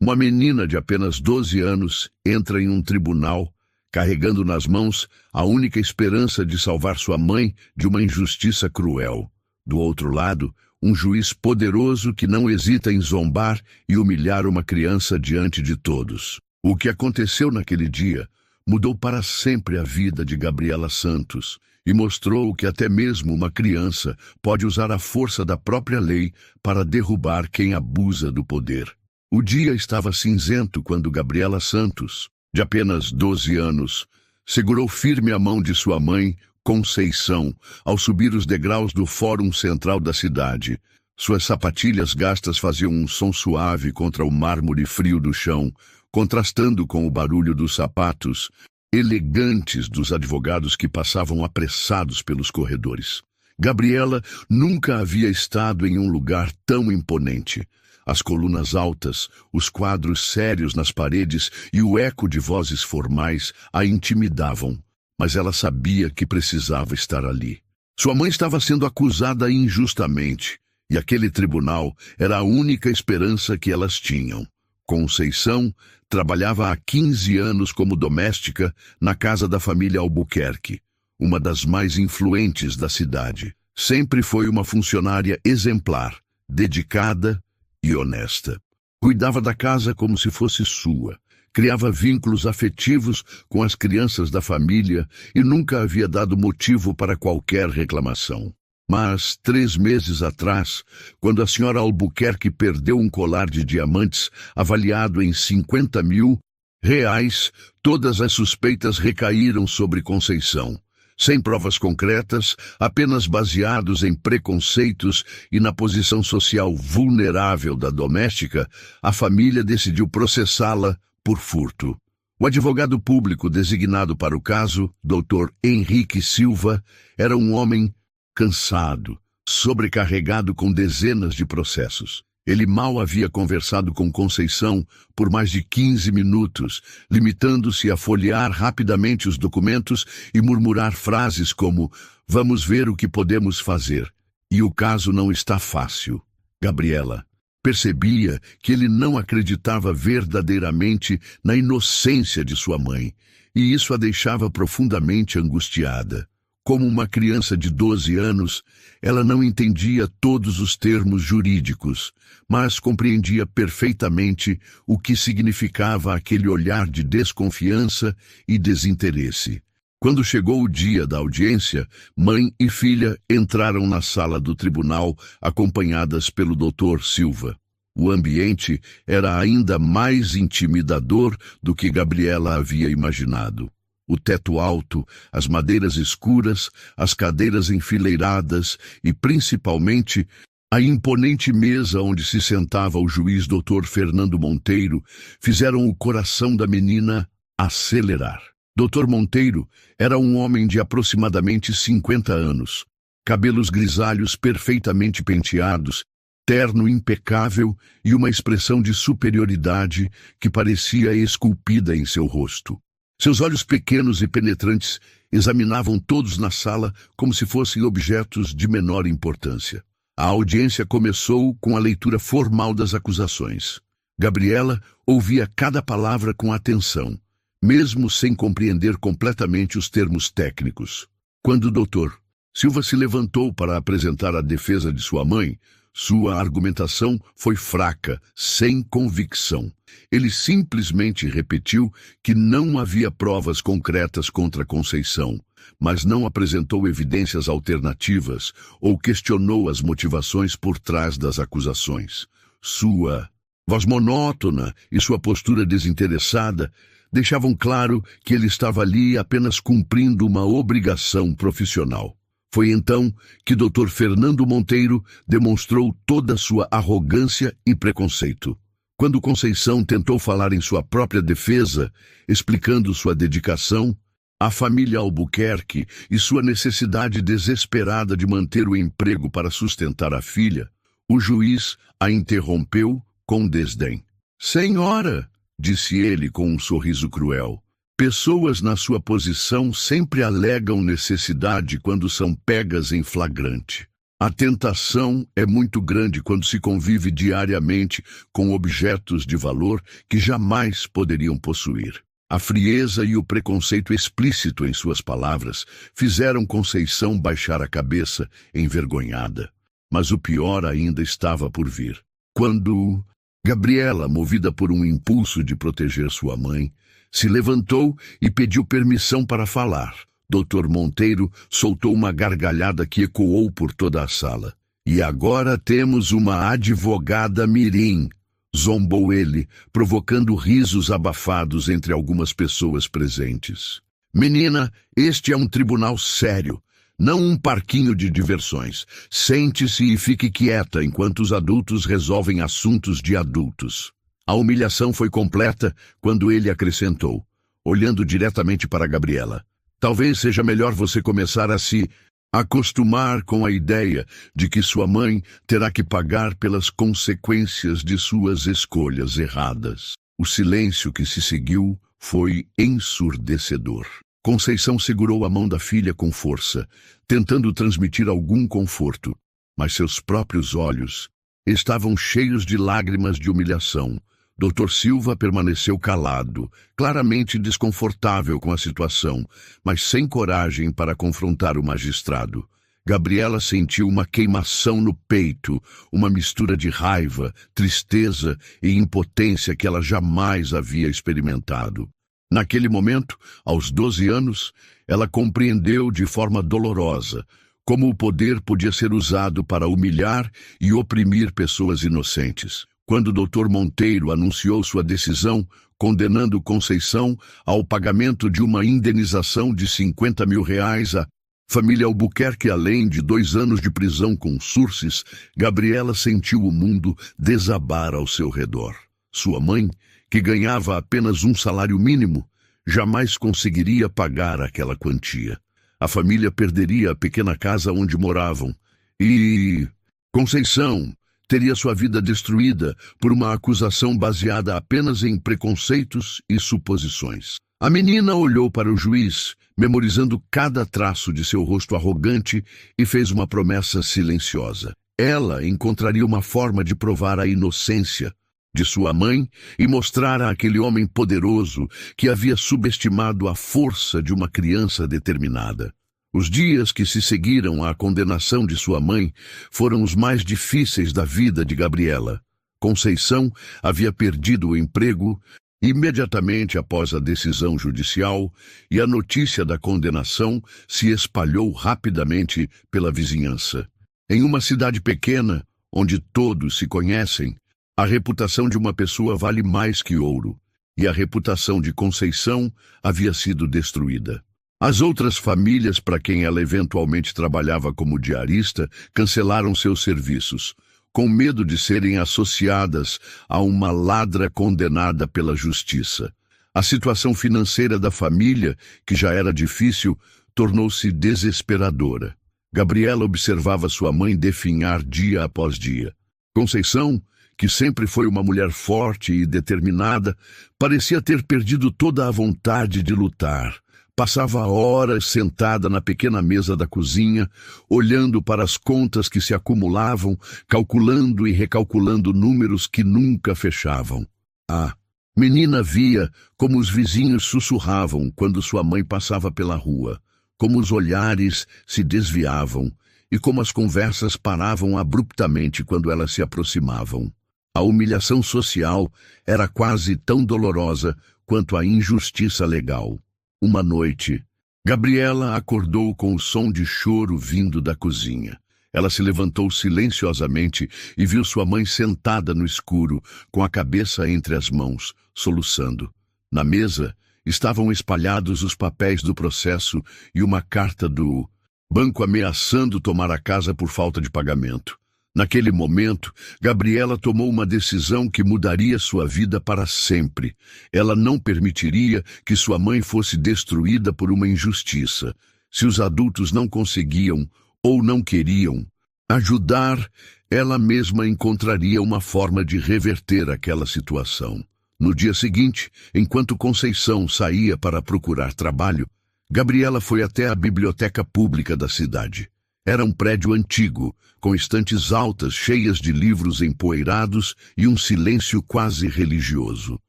Uma menina de apenas 12 anos entra em um tribunal, carregando nas mãos a única esperança de salvar sua mãe de uma injustiça cruel. Do outro lado, um juiz poderoso que não hesita em zombar e humilhar uma criança diante de todos. O que aconteceu naquele dia mudou para sempre a vida de Gabriela Santos e mostrou que até mesmo uma criança pode usar a força da própria lei para derrubar quem abusa do poder. O dia estava cinzento quando Gabriela Santos, de apenas 12 anos, segurou firme a mão de sua mãe, Conceição, ao subir os degraus do Fórum Central da cidade. Suas sapatilhas gastas faziam um som suave contra o mármore frio do chão, contrastando com o barulho dos sapatos elegantes dos advogados que passavam apressados pelos corredores. Gabriela nunca havia estado em um lugar tão imponente. As colunas altas, os quadros sérios nas paredes e o eco de vozes formais a intimidavam, mas ela sabia que precisava estar ali. Sua mãe estava sendo acusada injustamente, e aquele tribunal era a única esperança que elas tinham. Conceição trabalhava há 15 anos como doméstica na casa da família Albuquerque, uma das mais influentes da cidade. Sempre foi uma funcionária exemplar, dedicada e honesta. Cuidava da casa como se fosse sua, criava vínculos afetivos com as crianças da família e nunca havia dado motivo para qualquer reclamação. Mas, 3 meses atrás, quando a senhora Albuquerque perdeu um colar de diamantes avaliado em R$ 50.000, todas as suspeitas recaíram sobre Conceição. Sem provas concretas, apenas baseados em preconceitos e na posição social vulnerável da doméstica, a família decidiu processá-la por furto. O advogado público designado para o caso, Dr. Henrique Silva, era um homem cansado, sobrecarregado com dezenas de processos. Ele mal havia conversado com Conceição por mais de 15 minutos, limitando-se a folhear rapidamente os documentos e murmurar frases como "vamos ver o que podemos fazer". E o caso não está fácil. Gabriela percebia que ele não acreditava verdadeiramente na inocência de sua mãe, e isso a deixava profundamente angustiada. Como uma criança de 12 anos, ela não entendia todos os termos jurídicos, mas compreendia perfeitamente o que significava aquele olhar de desconfiança e desinteresse. Quando chegou o dia da audiência, mãe e filha entraram na sala do tribunal acompanhadas pelo Dr. Silva. O ambiente era ainda mais intimidador do que Gabriela havia imaginado. O teto alto, as madeiras escuras, as cadeiras enfileiradas e, principalmente, a imponente mesa onde se sentava o juiz Dr. Fernando Monteiro fizeram o coração da menina acelerar. Dr. Monteiro era um homem de aproximadamente 50 anos, cabelos grisalhos perfeitamente penteados, terno impecável e uma expressão de superioridade que parecia esculpida em seu rosto. Seus olhos pequenos e penetrantes examinavam todos na sala como se fossem objetos de menor importância. A audiência começou com a leitura formal das acusações. Gabriela ouvia cada palavra com atenção, mesmo sem compreender completamente os termos técnicos. Quando o doutor Silva se levantou para apresentar a defesa de sua mãe, sua argumentação foi fraca, sem convicção. Ele simplesmente repetiu que não havia provas concretas contra Conceição, mas não apresentou evidências alternativas ou questionou as motivações por trás das acusações. Sua voz monótona e sua postura desinteressada deixavam claro que ele estava ali apenas cumprindo uma obrigação profissional. Foi então que Dr. Fernando Monteiro demonstrou toda a sua arrogância e preconceito. Quando Conceição tentou falar em sua própria defesa, explicando sua dedicação à família Albuquerque e sua necessidade desesperada de manter o emprego para sustentar a filha, o juiz a interrompeu com desdém. "Senhora", disse ele com um sorriso cruel, "pessoas na sua posição sempre alegam necessidade quando são pegas em flagrante. A tentação é muito grande quando se convive diariamente com objetos de valor que jamais poderiam possuir. A frieza e o preconceito explícito em suas palavras fizeram Conceição baixar a cabeça, envergonhada. Mas o pior ainda estava por vir. Quando Gabriela, movida por um impulso de proteger sua mãe, se levantou e pediu permissão para falar. Dr. Monteiro soltou uma gargalhada que ecoou por toda a sala. "E agora temos uma advogada mirim", zombou ele, provocando risos abafados entre algumas pessoas presentes. "Menina, este é um tribunal sério, não um parquinho de diversões. Sente-se e fique quieta enquanto os adultos resolvem assuntos de adultos." A humilhação foi completa quando ele acrescentou, olhando diretamente para Gabriela: "Talvez seja melhor você começar a se acostumar com a ideia de que sua mãe terá que pagar pelas consequências de suas escolhas erradas." O silêncio que se seguiu foi ensurdecedor. Conceição segurou a mão da filha com força, tentando transmitir algum conforto, mas seus próprios olhos estavam cheios de lágrimas de humilhação. Dr. Silva permaneceu calado, claramente desconfortável com a situação, mas sem coragem para confrontar o magistrado. Gabriela sentiu uma queimação no peito, uma mistura de raiva, tristeza e impotência que ela jamais havia experimentado. Naquele momento, aos 12 anos, ela compreendeu de forma dolorosa como o poder podia ser usado para humilhar e oprimir pessoas inocentes. Quando o Dr. Monteiro anunciou sua decisão, condenando Conceição ao pagamento de uma indenização de R$50 mil, a família Albuquerque, além de 2 anos de prisão com surces, Gabriela sentiu o mundo desabar ao seu redor. Sua mãe, que ganhava apenas um salário mínimo, jamais conseguiria pagar aquela quantia. A família perderia a pequena casa onde moravam e Conceição teria sua vida destruída por uma acusação baseada apenas em preconceitos e suposições. A menina olhou para o juiz, memorizando cada traço de seu rosto arrogante, e fez uma promessa silenciosa. Ela encontraria uma forma de provar a inocência de sua mãe e mostrar àquele homem poderoso que havia subestimado a força de uma criança determinada. Os dias que se seguiram à condenação de sua mãe foram os mais difíceis da vida de Gabriela. Conceição havia perdido o emprego imediatamente após a decisão judicial e a notícia da condenação se espalhou rapidamente pela vizinhança. Em uma cidade pequena, onde todos se conhecem, a reputação de uma pessoa vale mais que ouro, e a reputação de Conceição havia sido destruída. As outras famílias para quem ela eventualmente trabalhava como diarista cancelaram seus serviços, com medo de serem associadas a uma ladra condenada pela justiça. A situação financeira da família, que já era difícil, tornou-se desesperadora. Gabriela observava sua mãe definhar dia após dia. Conceição, que sempre foi uma mulher forte e determinada, parecia ter perdido toda a vontade de lutar. Passava horas sentada na pequena mesa da cozinha, olhando para as contas que se acumulavam, calculando e recalculando números que nunca fechavam. A menina via como os vizinhos sussurravam quando sua mãe passava pela rua, como os olhares se desviavam e como as conversas paravam abruptamente quando elas se aproximavam. A humilhação social era quase tão dolorosa quanto a injustiça legal. Uma noite, Gabriela acordou com o som de choro vindo da cozinha. Ela se levantou silenciosamente e viu sua mãe sentada no escuro, com a cabeça entre as mãos, soluçando. Na mesa estavam espalhados os papéis do processo e uma carta do banco ameaçando tomar a casa por falta de pagamento. Naquele momento, Gabriela tomou uma decisão que mudaria sua vida para sempre. Ela não permitiria que sua mãe fosse destruída por uma injustiça. Se os adultos não conseguiam ou não queriam ajudar, ela mesma encontraria uma forma de reverter aquela situação. No dia seguinte, enquanto Conceição saía para procurar trabalho, Gabriela foi até a biblioteca pública da cidade. Era um prédio antigo, com estantes altas cheias de livros empoeirados e um silêncio quase religioso.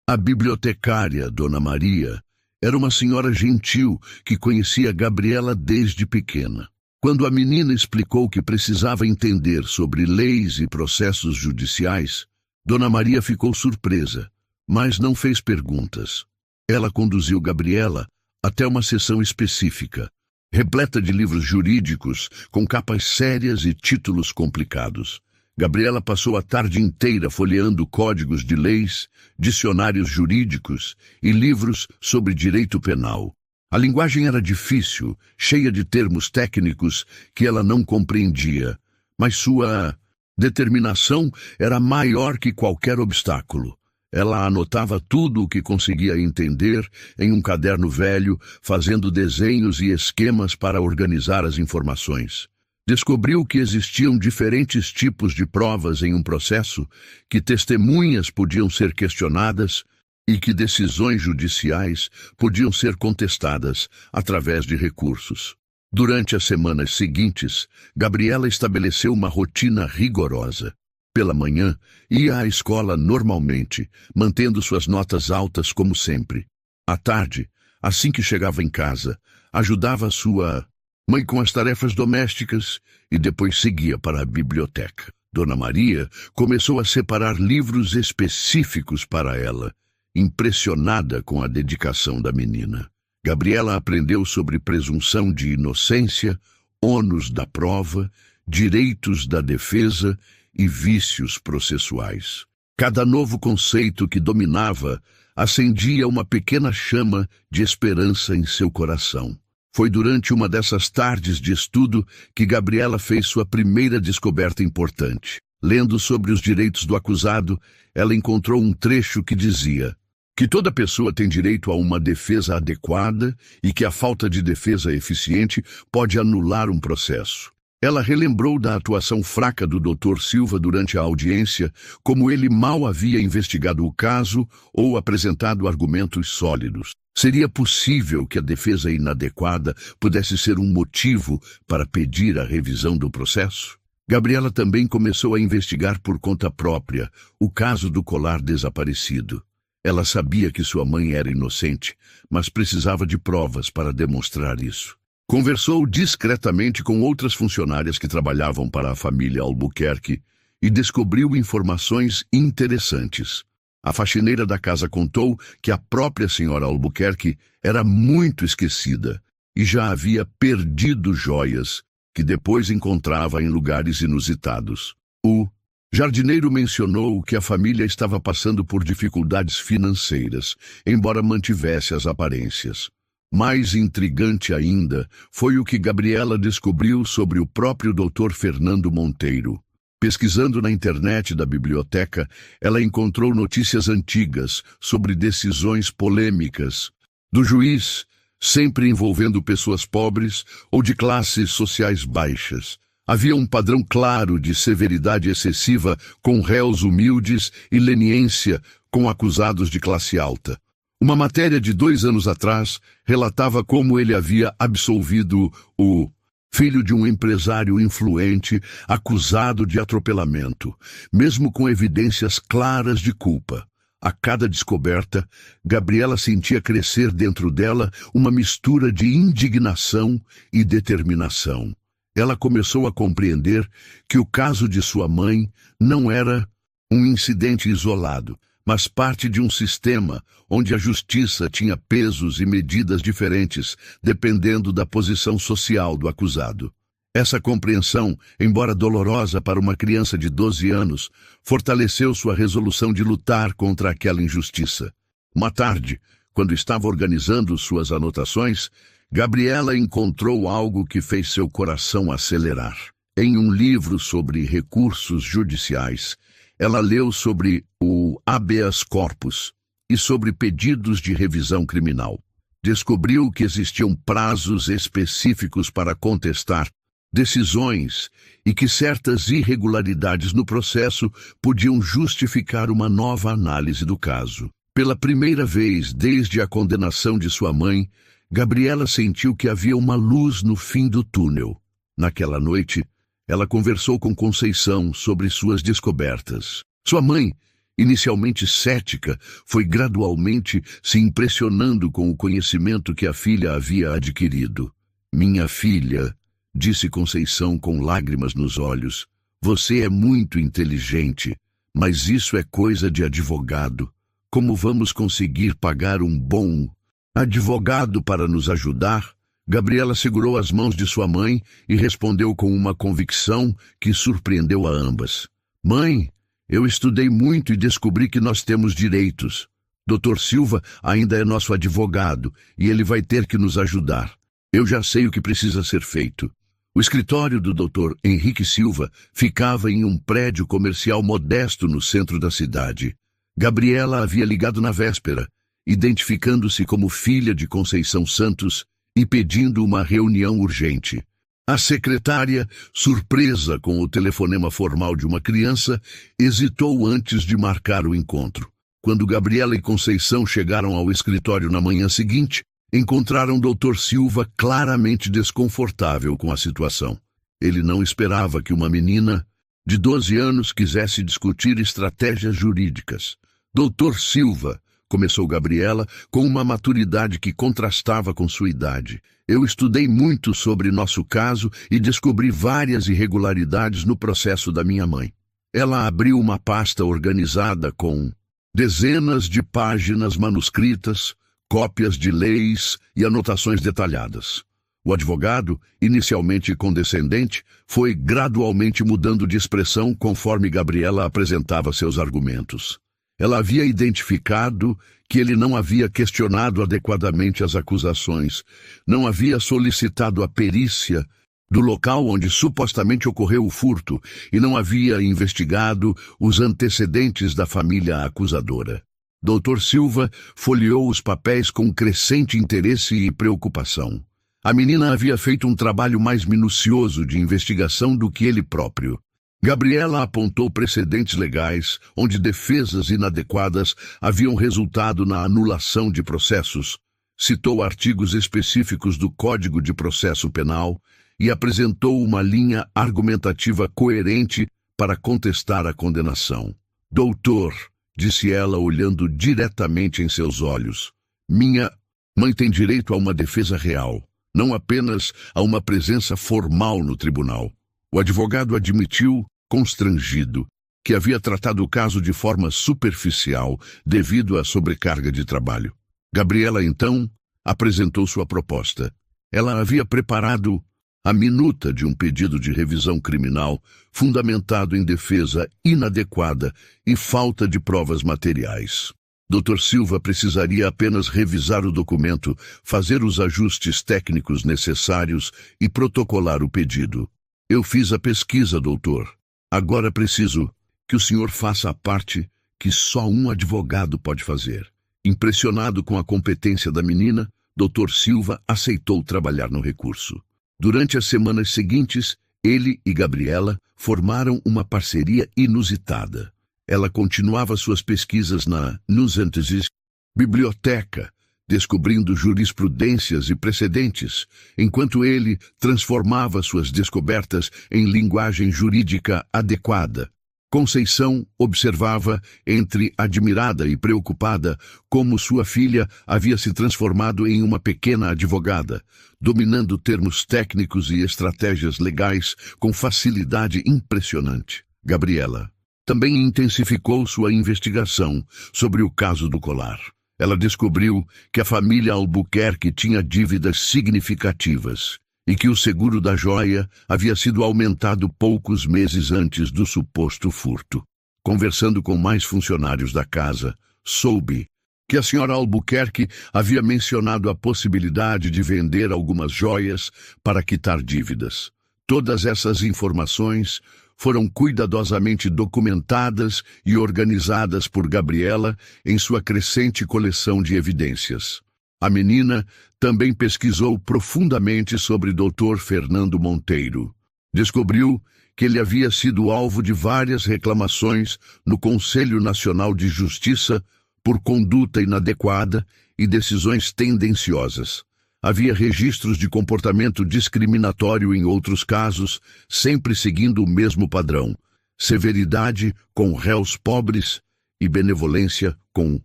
A bibliotecária, Dona Maria, era uma senhora gentil que conhecia Gabriela desde pequena. Quando a menina explicou que precisava entender sobre leis e processos judiciais, Dona Maria ficou surpresa, mas não fez perguntas. Ela conduziu Gabriela até uma seção específica, repleta de livros jurídicos, com capas sérias e títulos complicados. Gabriela passou a tarde inteira folheando códigos de leis, dicionários jurídicos e livros sobre direito penal. A linguagem era difícil, cheia de termos técnicos que ela não compreendia, mas sua determinação era maior que qualquer obstáculo. Ela anotava tudo o que conseguia entender em um caderno velho, fazendo desenhos e esquemas para organizar as informações. Descobriu que existiam diferentes tipos de provas em um processo, que testemunhas podiam ser questionadas e que decisões judiciais podiam ser contestadas através de recursos. Durante as semanas seguintes, Gabriela estabeleceu uma rotina rigorosa. Pela manhã, ia à escola normalmente, mantendo suas notas altas como sempre. À tarde, assim que chegava em casa, ajudava sua mãe com as tarefas domésticas e depois seguia para a biblioteca. Dona Maria começou a separar livros específicos para ela, impressionada com a dedicação da menina. Gabriela aprendeu sobre presunção de inocência, ônus da prova, direitos da defesa e vícios processuais. Cada novo conceito que dominava acendia uma pequena chama de esperança em seu coração. Foi durante uma dessas tardes de estudo que Gabriela fez sua primeira descoberta importante. Lendo sobre os direitos do acusado, ela encontrou um trecho que dizia que toda pessoa tem direito a uma defesa adequada e que a falta de defesa eficiente pode anular um processo. Ela relembrou da atuação fraca do Dr. Silva durante a audiência, como ele mal havia investigado o caso ou apresentado argumentos sólidos. Seria possível que a defesa inadequada pudesse ser um motivo para pedir a revisão do processo? Gabriela também começou a investigar por conta própria o caso do colar desaparecido. Ela sabia que sua mãe era inocente, mas precisava de provas para demonstrar isso. Conversou discretamente com outras funcionárias que trabalhavam para a família Albuquerque e descobriu informações interessantes. A faxineira da casa contou que a própria senhora Albuquerque era muito esquecida e já havia perdido joias que depois encontrava em lugares inusitados. O jardineiro mencionou que a família estava passando por dificuldades financeiras, embora mantivesse as aparências. Mais intrigante ainda foi o que Gabriela descobriu sobre o próprio Dr. Fernando Monteiro. Pesquisando na internet da biblioteca, ela encontrou notícias antigas sobre decisões polêmicas do juiz, sempre envolvendo pessoas pobres ou de classes sociais baixas. Havia um padrão claro de severidade excessiva com réus humildes e leniência com acusados de classe alta. Uma matéria de 2 anos atrás relatava como ele havia absolvido o filho de um empresário influente acusado de atropelamento, mesmo com evidências claras de culpa. A cada descoberta, Gabriela sentia crescer dentro dela uma mistura de indignação e determinação. Ela começou a compreender que o caso de sua mãe não era um incidente isolado, mas parte de um sistema onde a justiça tinha pesos e medidas diferentes, dependendo da posição social do acusado. Essa compreensão, embora dolorosa para uma criança de 12 anos, fortaleceu sua resolução de lutar contra aquela injustiça. Uma tarde, quando estava organizando suas anotações, Gabriela encontrou algo que fez seu coração acelerar. Em um livro sobre recursos judiciais, ela leu sobre o habeas corpus e sobre pedidos de revisão criminal. Descobriu que existiam prazos específicos para contestar decisões e que certas irregularidades no processo podiam justificar uma nova análise do caso. Pela primeira vez desde a condenação de sua mãe, Gabriela sentiu que havia uma luz no fim do túnel. Naquela noite, ela conversou com Conceição sobre suas descobertas. Sua mãe, inicialmente cética, foi gradualmente se impressionando com o conhecimento que a filha havia adquirido. "Minha filha", disse Conceição com lágrimas nos olhos, "você é muito inteligente, mas isso é coisa de advogado. Como vamos conseguir pagar um bom advogado para nos ajudar?" Gabriela segurou as mãos de sua mãe e respondeu com uma convicção que surpreendeu a ambas. "Mãe, eu estudei muito e descobri que nós temos direitos. Dr. Silva ainda é nosso advogado e ele vai ter que nos ajudar. Eu já sei o que precisa ser feito." O escritório do Dr. Henrique Silva ficava em um prédio comercial modesto no centro da cidade. Gabriela havia ligado na véspera, identificando-se como filha de Conceição Santos e pedindo uma reunião urgente. A secretária, surpresa com o telefonema formal de uma criança, hesitou antes de marcar o encontro. Quando Gabriela e Conceição chegaram ao escritório na manhã seguinte, encontraram Dr. Silva claramente desconfortável com a situação. Ele não esperava que uma menina de 12 anos quisesse discutir estratégias jurídicas. "Dr. Silva", começou Gabriela com uma maturidade que contrastava com sua idade, "eu estudei muito sobre nosso caso e descobri várias irregularidades no processo da minha mãe." Ela abriu uma pasta organizada com dezenas de páginas manuscritas, cópias de leis e anotações detalhadas. O advogado, inicialmente condescendente, foi gradualmente mudando de expressão conforme Gabriela apresentava seus argumentos. Ela havia identificado que ele não havia questionado adequadamente as acusações, não havia solicitado a perícia do local onde supostamente ocorreu o furto e não havia investigado os antecedentes da família acusadora. Dr. Silva folheou os papéis com crescente interesse e preocupação. A menina havia feito um trabalho mais minucioso de investigação do que ele próprio. Gabriela apontou precedentes legais, onde defesas inadequadas haviam resultado na anulação de processos, citou artigos específicos do Código de Processo Penal e apresentou uma linha argumentativa coerente para contestar a condenação. "Doutor", disse ela olhando diretamente em seus olhos, "minha mãe tem direito a uma defesa real, não apenas a uma presença formal no tribunal." O advogado admitiu, constrangido, que havia tratado o caso de forma superficial devido à sobrecarga de trabalho. Gabriela, então, apresentou sua proposta. Ela havia preparado a minuta de um pedido de revisão criminal fundamentado em defesa inadequada e falta de provas materiais. Dr. Silva precisaria apenas revisar o documento, fazer os ajustes técnicos necessários e protocolar o pedido. "Eu fiz a pesquisa, doutor. Agora preciso que o senhor faça a parte que só um advogado pode fazer." Impressionado com a competência da menina, Dr. Silva aceitou trabalhar no recurso. Durante as semanas seguintes, ele e Gabriela formaram uma parceria inusitada. Ela continuava suas pesquisas na Nusantesys biblioteca, descobrindo jurisprudências e precedentes, enquanto ele transformava suas descobertas em linguagem jurídica adequada. Conceição observava, entre admirada e preocupada, como sua filha havia se transformado em uma pequena advogada, dominando termos técnicos e estratégias legais com facilidade impressionante. Gabriela também intensificou sua investigação sobre o caso do colar. Ela descobriu que a família Albuquerque tinha dívidas significativas e que o seguro da joia havia sido aumentado poucos meses antes do suposto furto. Conversando com mais funcionários da casa, soube que a senhora Albuquerque havia mencionado a possibilidade de vender algumas joias para quitar dívidas. Todas essas informações foram cuidadosamente documentadas e organizadas por Gabriela em sua crescente coleção de evidências. A menina também pesquisou profundamente sobre Dr. Fernando Monteiro. Descobriu que ele havia sido alvo de várias reclamações no Conselho Nacional de Justiça por conduta inadequada e decisões tendenciosas. Havia registros de comportamento discriminatório em outros casos, sempre seguindo o mesmo padrão: severidade com réus pobres e benevolência com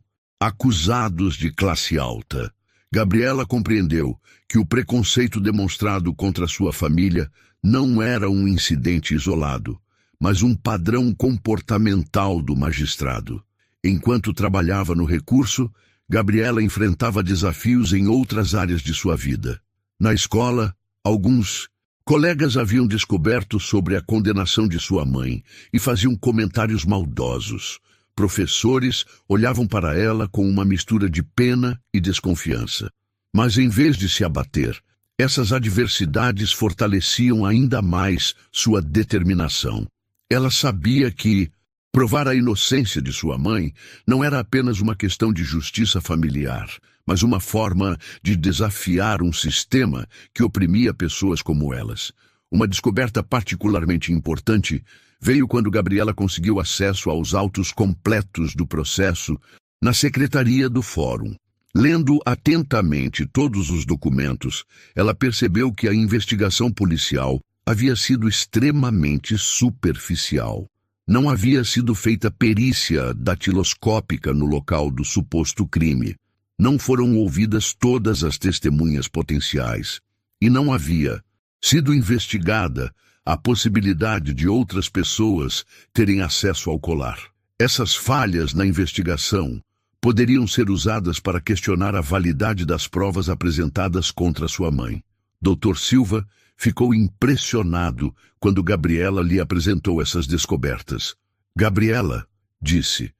acusados de classe alta. Gabriela compreendeu que o preconceito demonstrado contra sua família não era um incidente isolado, mas um padrão comportamental do magistrado. Enquanto trabalhava no recurso, Gabriela enfrentava desafios em outras áreas de sua vida. Na escola, alguns colegas haviam descoberto sobre a condenação de sua mãe e faziam comentários maldosos. Professores olhavam para ela com uma mistura de pena e desconfiança. Mas em vez de se abater, essas adversidades fortaleciam ainda mais sua determinação. Ela sabia que provar a inocência de sua mãe não era apenas uma questão de justiça familiar, mas uma forma de desafiar um sistema que oprimia pessoas como elas. Uma descoberta particularmente importante veio quando Gabriela conseguiu acesso aos autos completos do processo na secretaria do Fórum. Lendo atentamente todos os documentos, ela percebeu que a investigação policial havia sido extremamente superficial. Não havia sido feita perícia datiloscópica no local do suposto crime. Não foram ouvidas todas as testemunhas potenciais. E não havia sido investigada a possibilidade de outras pessoas terem acesso ao colar. Essas falhas na investigação poderiam ser usadas para questionar a validade das provas apresentadas contra sua mãe. Dr. Silva ficou impressionado quando Gabriela lhe apresentou essas descobertas. Gabriela, disse,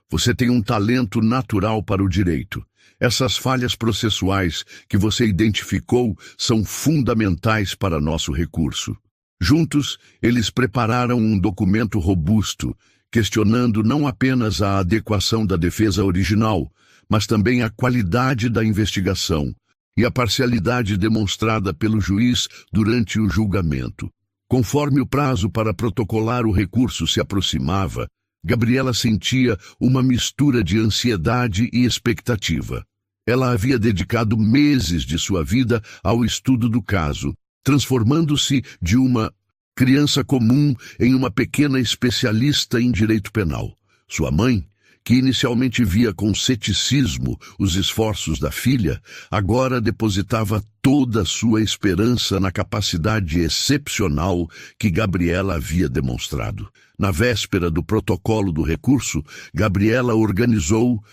você tem um talento natural para o direito. Essas falhas processuais que você identificou são fundamentais para nosso recurso. Juntos, eles prepararam um documento robusto, questionando não apenas a adequação da defesa original, mas também a qualidade da investigação e a parcialidade demonstrada pelo juiz durante o julgamento. Conforme o prazo para protocolar o recurso se aproximava, Gabriela sentia uma mistura de ansiedade e expectativa. Ela havia dedicado meses de sua vida ao estudo do caso, transformando-se de uma criança comum em uma pequena especialista em direito penal. Sua mãe, que inicialmente via com ceticismo os esforços da filha, agora depositava toda a sua esperança na capacidade excepcional que Gabriela havia demonstrado. Na véspera do protocolo do recurso, Gabriela organizou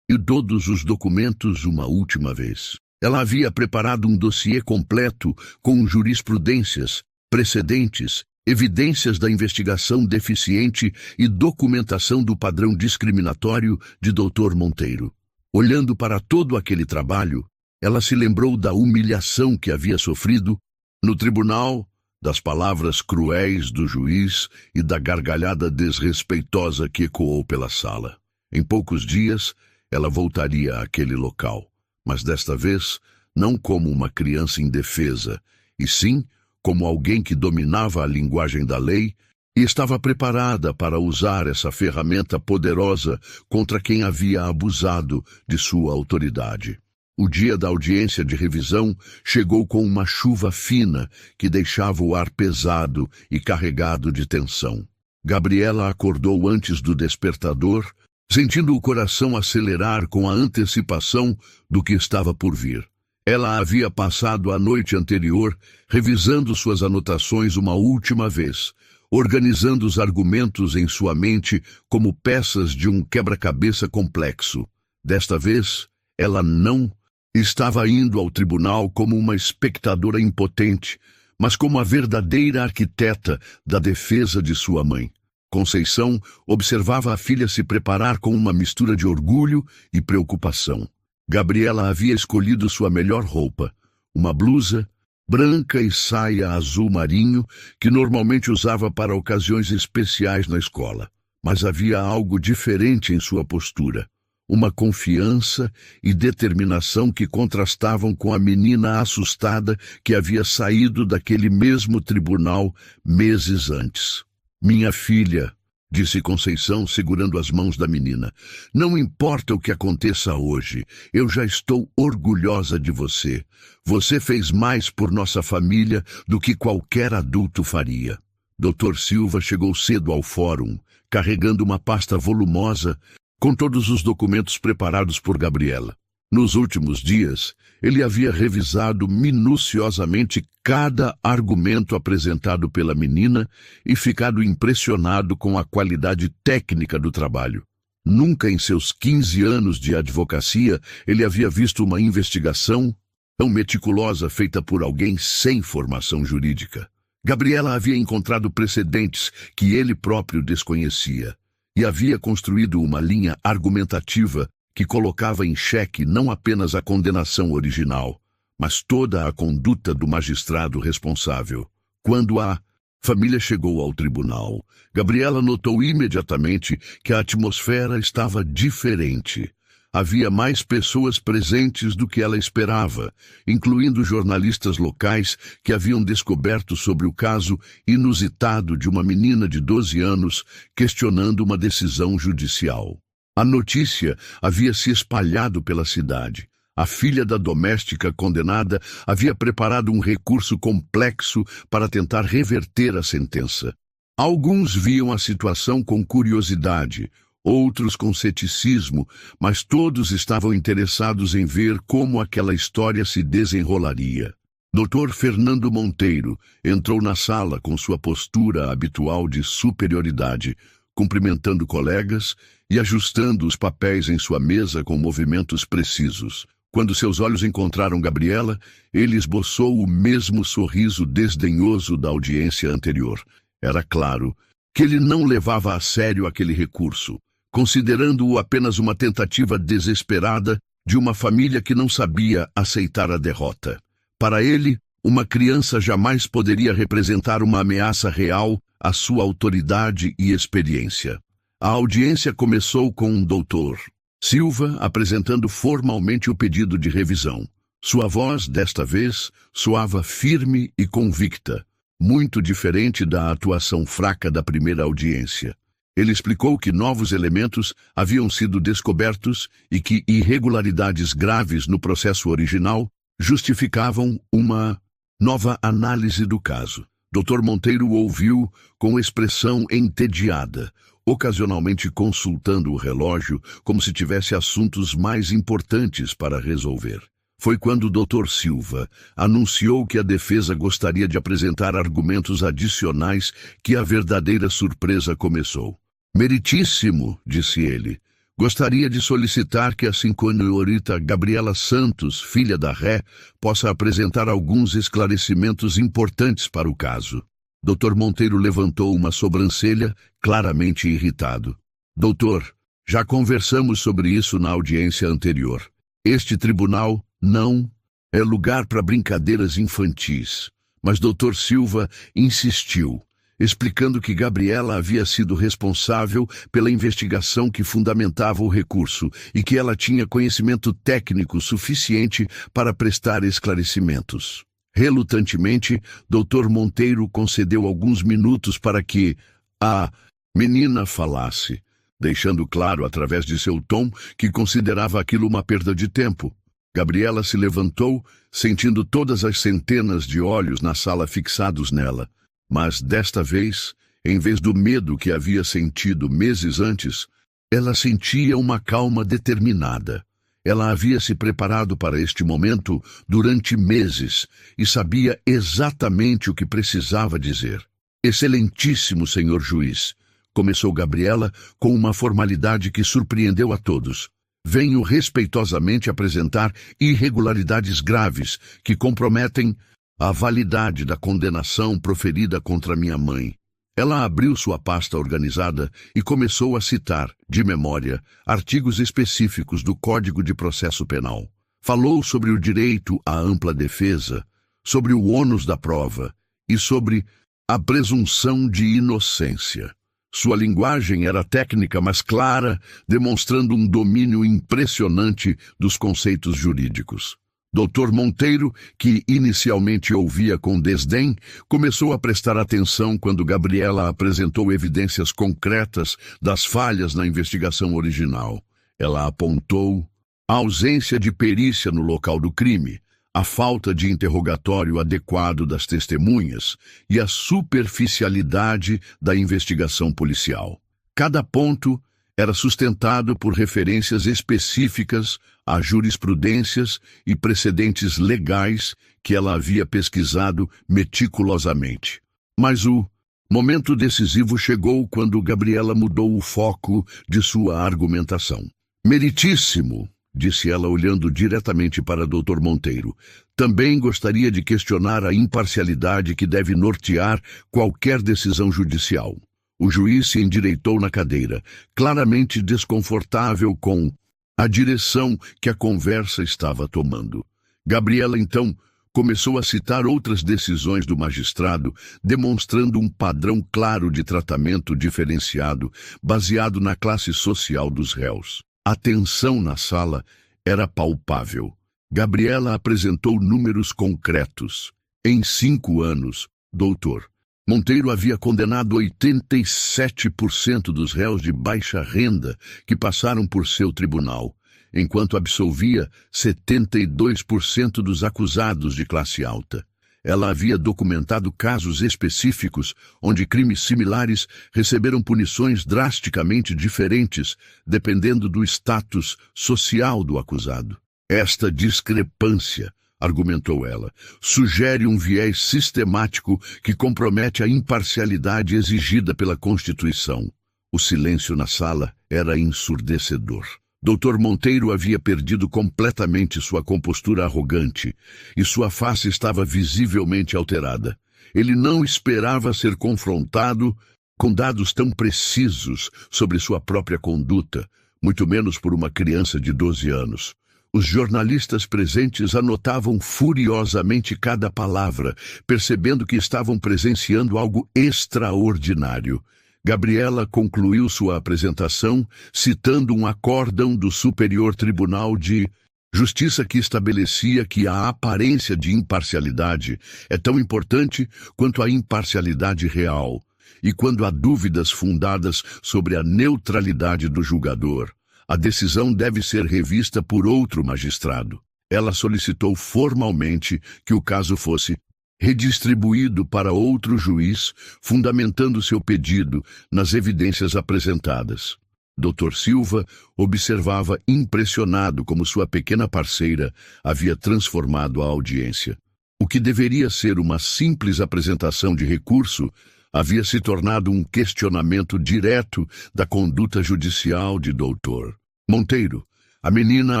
todos os documentos uma última vez. Ela havia preparado um dossiê completo com jurisprudências, precedentes, evidências da investigação deficiente e documentação do padrão discriminatório de Dr. Monteiro. Olhando para todo aquele trabalho, ela se lembrou da humilhação que havia sofrido no tribunal, das palavras cruéis do juiz e da gargalhada desrespeitosa que ecoou pela sala. Em poucos dias, ela voltaria àquele local, mas desta vez não como uma criança indefesa, e sim como alguém que dominava a linguagem da lei e estava preparada para usar essa ferramenta poderosa contra quem havia abusado de sua autoridade. O dia da audiência de revisão chegou com uma chuva fina que deixava o ar pesado e carregado de tensão. Gabriela acordou antes do despertador, sentindo o coração acelerar com a antecipação do que estava por vir. Ela havia passado a noite anterior revisando suas anotações uma última vez, organizando os argumentos em sua mente como peças de um quebra-cabeça complexo. Desta vez, ela não estava indo ao tribunal como uma espectadora impotente, mas como a verdadeira arquiteta da defesa de sua mãe. Conceição observava a filha se preparar com uma mistura de orgulho e preocupação. Gabriela havia escolhido sua melhor roupa, uma blusa branca e saia azul marinho que normalmente usava para ocasiões especiais na escola. Mas havia algo diferente em sua postura, uma confiança e determinação que contrastavam com a menina assustada que havia saído daquele mesmo tribunal meses antes. Minha filha, disse Conceição, segurando as mãos da menina. Não importa o que aconteça hoje, eu já estou orgulhosa de você. Você fez mais por nossa família do que qualquer adulto faria. Dr. Silva chegou cedo ao fórum, carregando uma pasta volumosa com todos os documentos preparados por Gabriela. Nos últimos dias, ele havia revisado minuciosamente cada argumento apresentado pela menina e ficado impressionado com a qualidade técnica do trabalho. Nunca em seus 15 anos de advocacia ele havia visto uma investigação tão meticulosa feita por alguém sem formação jurídica. Gabriela havia encontrado precedentes que ele próprio desconhecia e havia construído uma linha argumentativa que colocava em xeque não apenas a condenação original, mas toda a conduta do magistrado responsável. Quando a família chegou ao tribunal, Gabriela notou imediatamente que a atmosfera estava diferente. Havia mais pessoas presentes do que ela esperava, incluindo jornalistas locais que haviam descoberto sobre o caso inusitado de uma menina de 12 anos questionando uma decisão judicial. A notícia havia se espalhado pela cidade. A filha da doméstica condenada havia preparado um recurso complexo para tentar reverter a sentença. Alguns viam a situação com curiosidade, outros com ceticismo, mas todos estavam interessados em ver como aquela história se desenrolaria. Dr. Fernando Monteiro entrou na sala com sua postura habitual de superioridade, cumprimentando colegas e ajustando os papéis em sua mesa com movimentos precisos. Quando seus olhos encontraram Gabriela, ele esboçou o mesmo sorriso desdenhoso da audiência anterior. Era claro que ele não levava a sério aquele recurso, considerando-o apenas uma tentativa desesperada de uma família que não sabia aceitar a derrota. Para ele, uma criança jamais poderia representar uma ameaça real à sua autoridade e experiência. A audiência começou com o Dr. Silva apresentando formalmente o pedido de revisão. Sua voz, desta vez, soava firme e convicta, muito diferente da atuação fraca da primeira audiência. Ele explicou que novos elementos haviam sido descobertos e que irregularidades graves no processo original justificavam uma nova análise do caso. Dr. Monteiro ouviu com expressão entediada, ocasionalmente consultando o relógio como se tivesse assuntos mais importantes para resolver. Foi quando o Dr. Silva anunciou que a defesa gostaria de apresentar argumentos adicionais que a verdadeira surpresa começou. Meritíssimo, disse ele. Gostaria de solicitar que a senhorita Gabriela Santos, filha da Ré, possa apresentar alguns esclarecimentos importantes para o caso. Dr. Monteiro levantou uma sobrancelha, claramente irritado. Doutor, já conversamos sobre isso na audiência anterior. Este tribunal não é lugar para brincadeiras infantis. Mas Dr. Silva insistiu, explicando que Gabriela havia sido responsável pela investigação que fundamentava o recurso e que ela tinha conhecimento técnico suficiente para prestar esclarecimentos. Relutantemente, Dr. Monteiro concedeu alguns minutos para que a menina falasse, deixando claro através de seu tom que considerava aquilo uma perda de tempo. Gabriela se levantou, sentindo todas as centenas de olhos na sala fixados nela. Mas, desta vez, em vez do medo que havia sentido meses antes, ela sentia uma calma determinada. Ela havia se preparado para este momento durante meses e sabia exatamente o que precisava dizer. Excelentíssimo senhor juiz, começou Gabriela com uma formalidade que surpreendeu a todos. Venho respeitosamente apresentar irregularidades graves que comprometem a validade da condenação proferida contra minha mãe. Ela abriu sua pasta organizada e começou a citar, de memória, artigos específicos do Código de Processo Penal. Falou sobre o direito à ampla defesa, sobre o ônus da prova e sobre a presunção de inocência. Sua linguagem era técnica, mas clara, demonstrando um domínio impressionante dos conceitos jurídicos. Dr. Monteiro, que inicialmente ouvia com desdém, começou a prestar atenção quando Gabriela apresentou evidências concretas das falhas na investigação original. Ela apontou a ausência de perícia no local do crime, a falta de interrogatório adequado das testemunhas e a superficialidade da investigação policial. Cada ponto era sustentado por referências específicas a jurisprudências e precedentes legais que ela havia pesquisado meticulosamente. Mas o momento decisivo chegou quando Gabriela mudou o foco de sua argumentação. Meritíssimo, disse ela olhando diretamente para Dr. Monteiro. Também gostaria de questionar a imparcialidade que deve nortear qualquer decisão judicial. O juiz se endireitou na cadeira, claramente desconfortável com a direção que a conversa estava tomando. Gabriela, então, começou a citar outras decisões do magistrado, demonstrando um padrão claro de tratamento diferenciado, baseado na classe social dos réus. A tensão na sala era palpável. Gabriela apresentou números concretos. Em 5 anos, doutor, Monteiro havia condenado 87% dos réus de baixa renda que passaram por seu tribunal, enquanto absolvia 72% dos acusados de classe alta. Ela havia documentado casos específicos onde crimes similares receberam punições drasticamente diferentes, dependendo do status social do acusado. Esta discrepância, argumentou ela, sugere um viés sistemático que compromete a imparcialidade exigida pela Constituição. O silêncio na sala era ensurdecedor. Dr. Monteiro havia perdido completamente sua compostura arrogante e sua face estava visivelmente alterada. Ele não esperava ser confrontado com dados tão precisos sobre sua própria conduta, muito menos por uma criança de 12 anos. Os jornalistas presentes anotavam furiosamente cada palavra, percebendo que estavam presenciando algo extraordinário. Gabriela concluiu sua apresentação citando um acórdão do Superior Tribunal de Justiça que estabelecia que a aparência de imparcialidade é tão importante quanto a imparcialidade real, e quando há dúvidas fundadas sobre a neutralidade do julgador, a decisão deve ser revista por outro magistrado. Ela solicitou formalmente que o caso fosse redistribuído para outro juiz, fundamentando seu pedido nas evidências apresentadas. Dr. Silva observava impressionado como sua pequena parceira havia transformado a audiência. O que deveria ser uma simples apresentação de recurso havia se tornado um questionamento direto da conduta judicial de Dr. Monteiro. A menina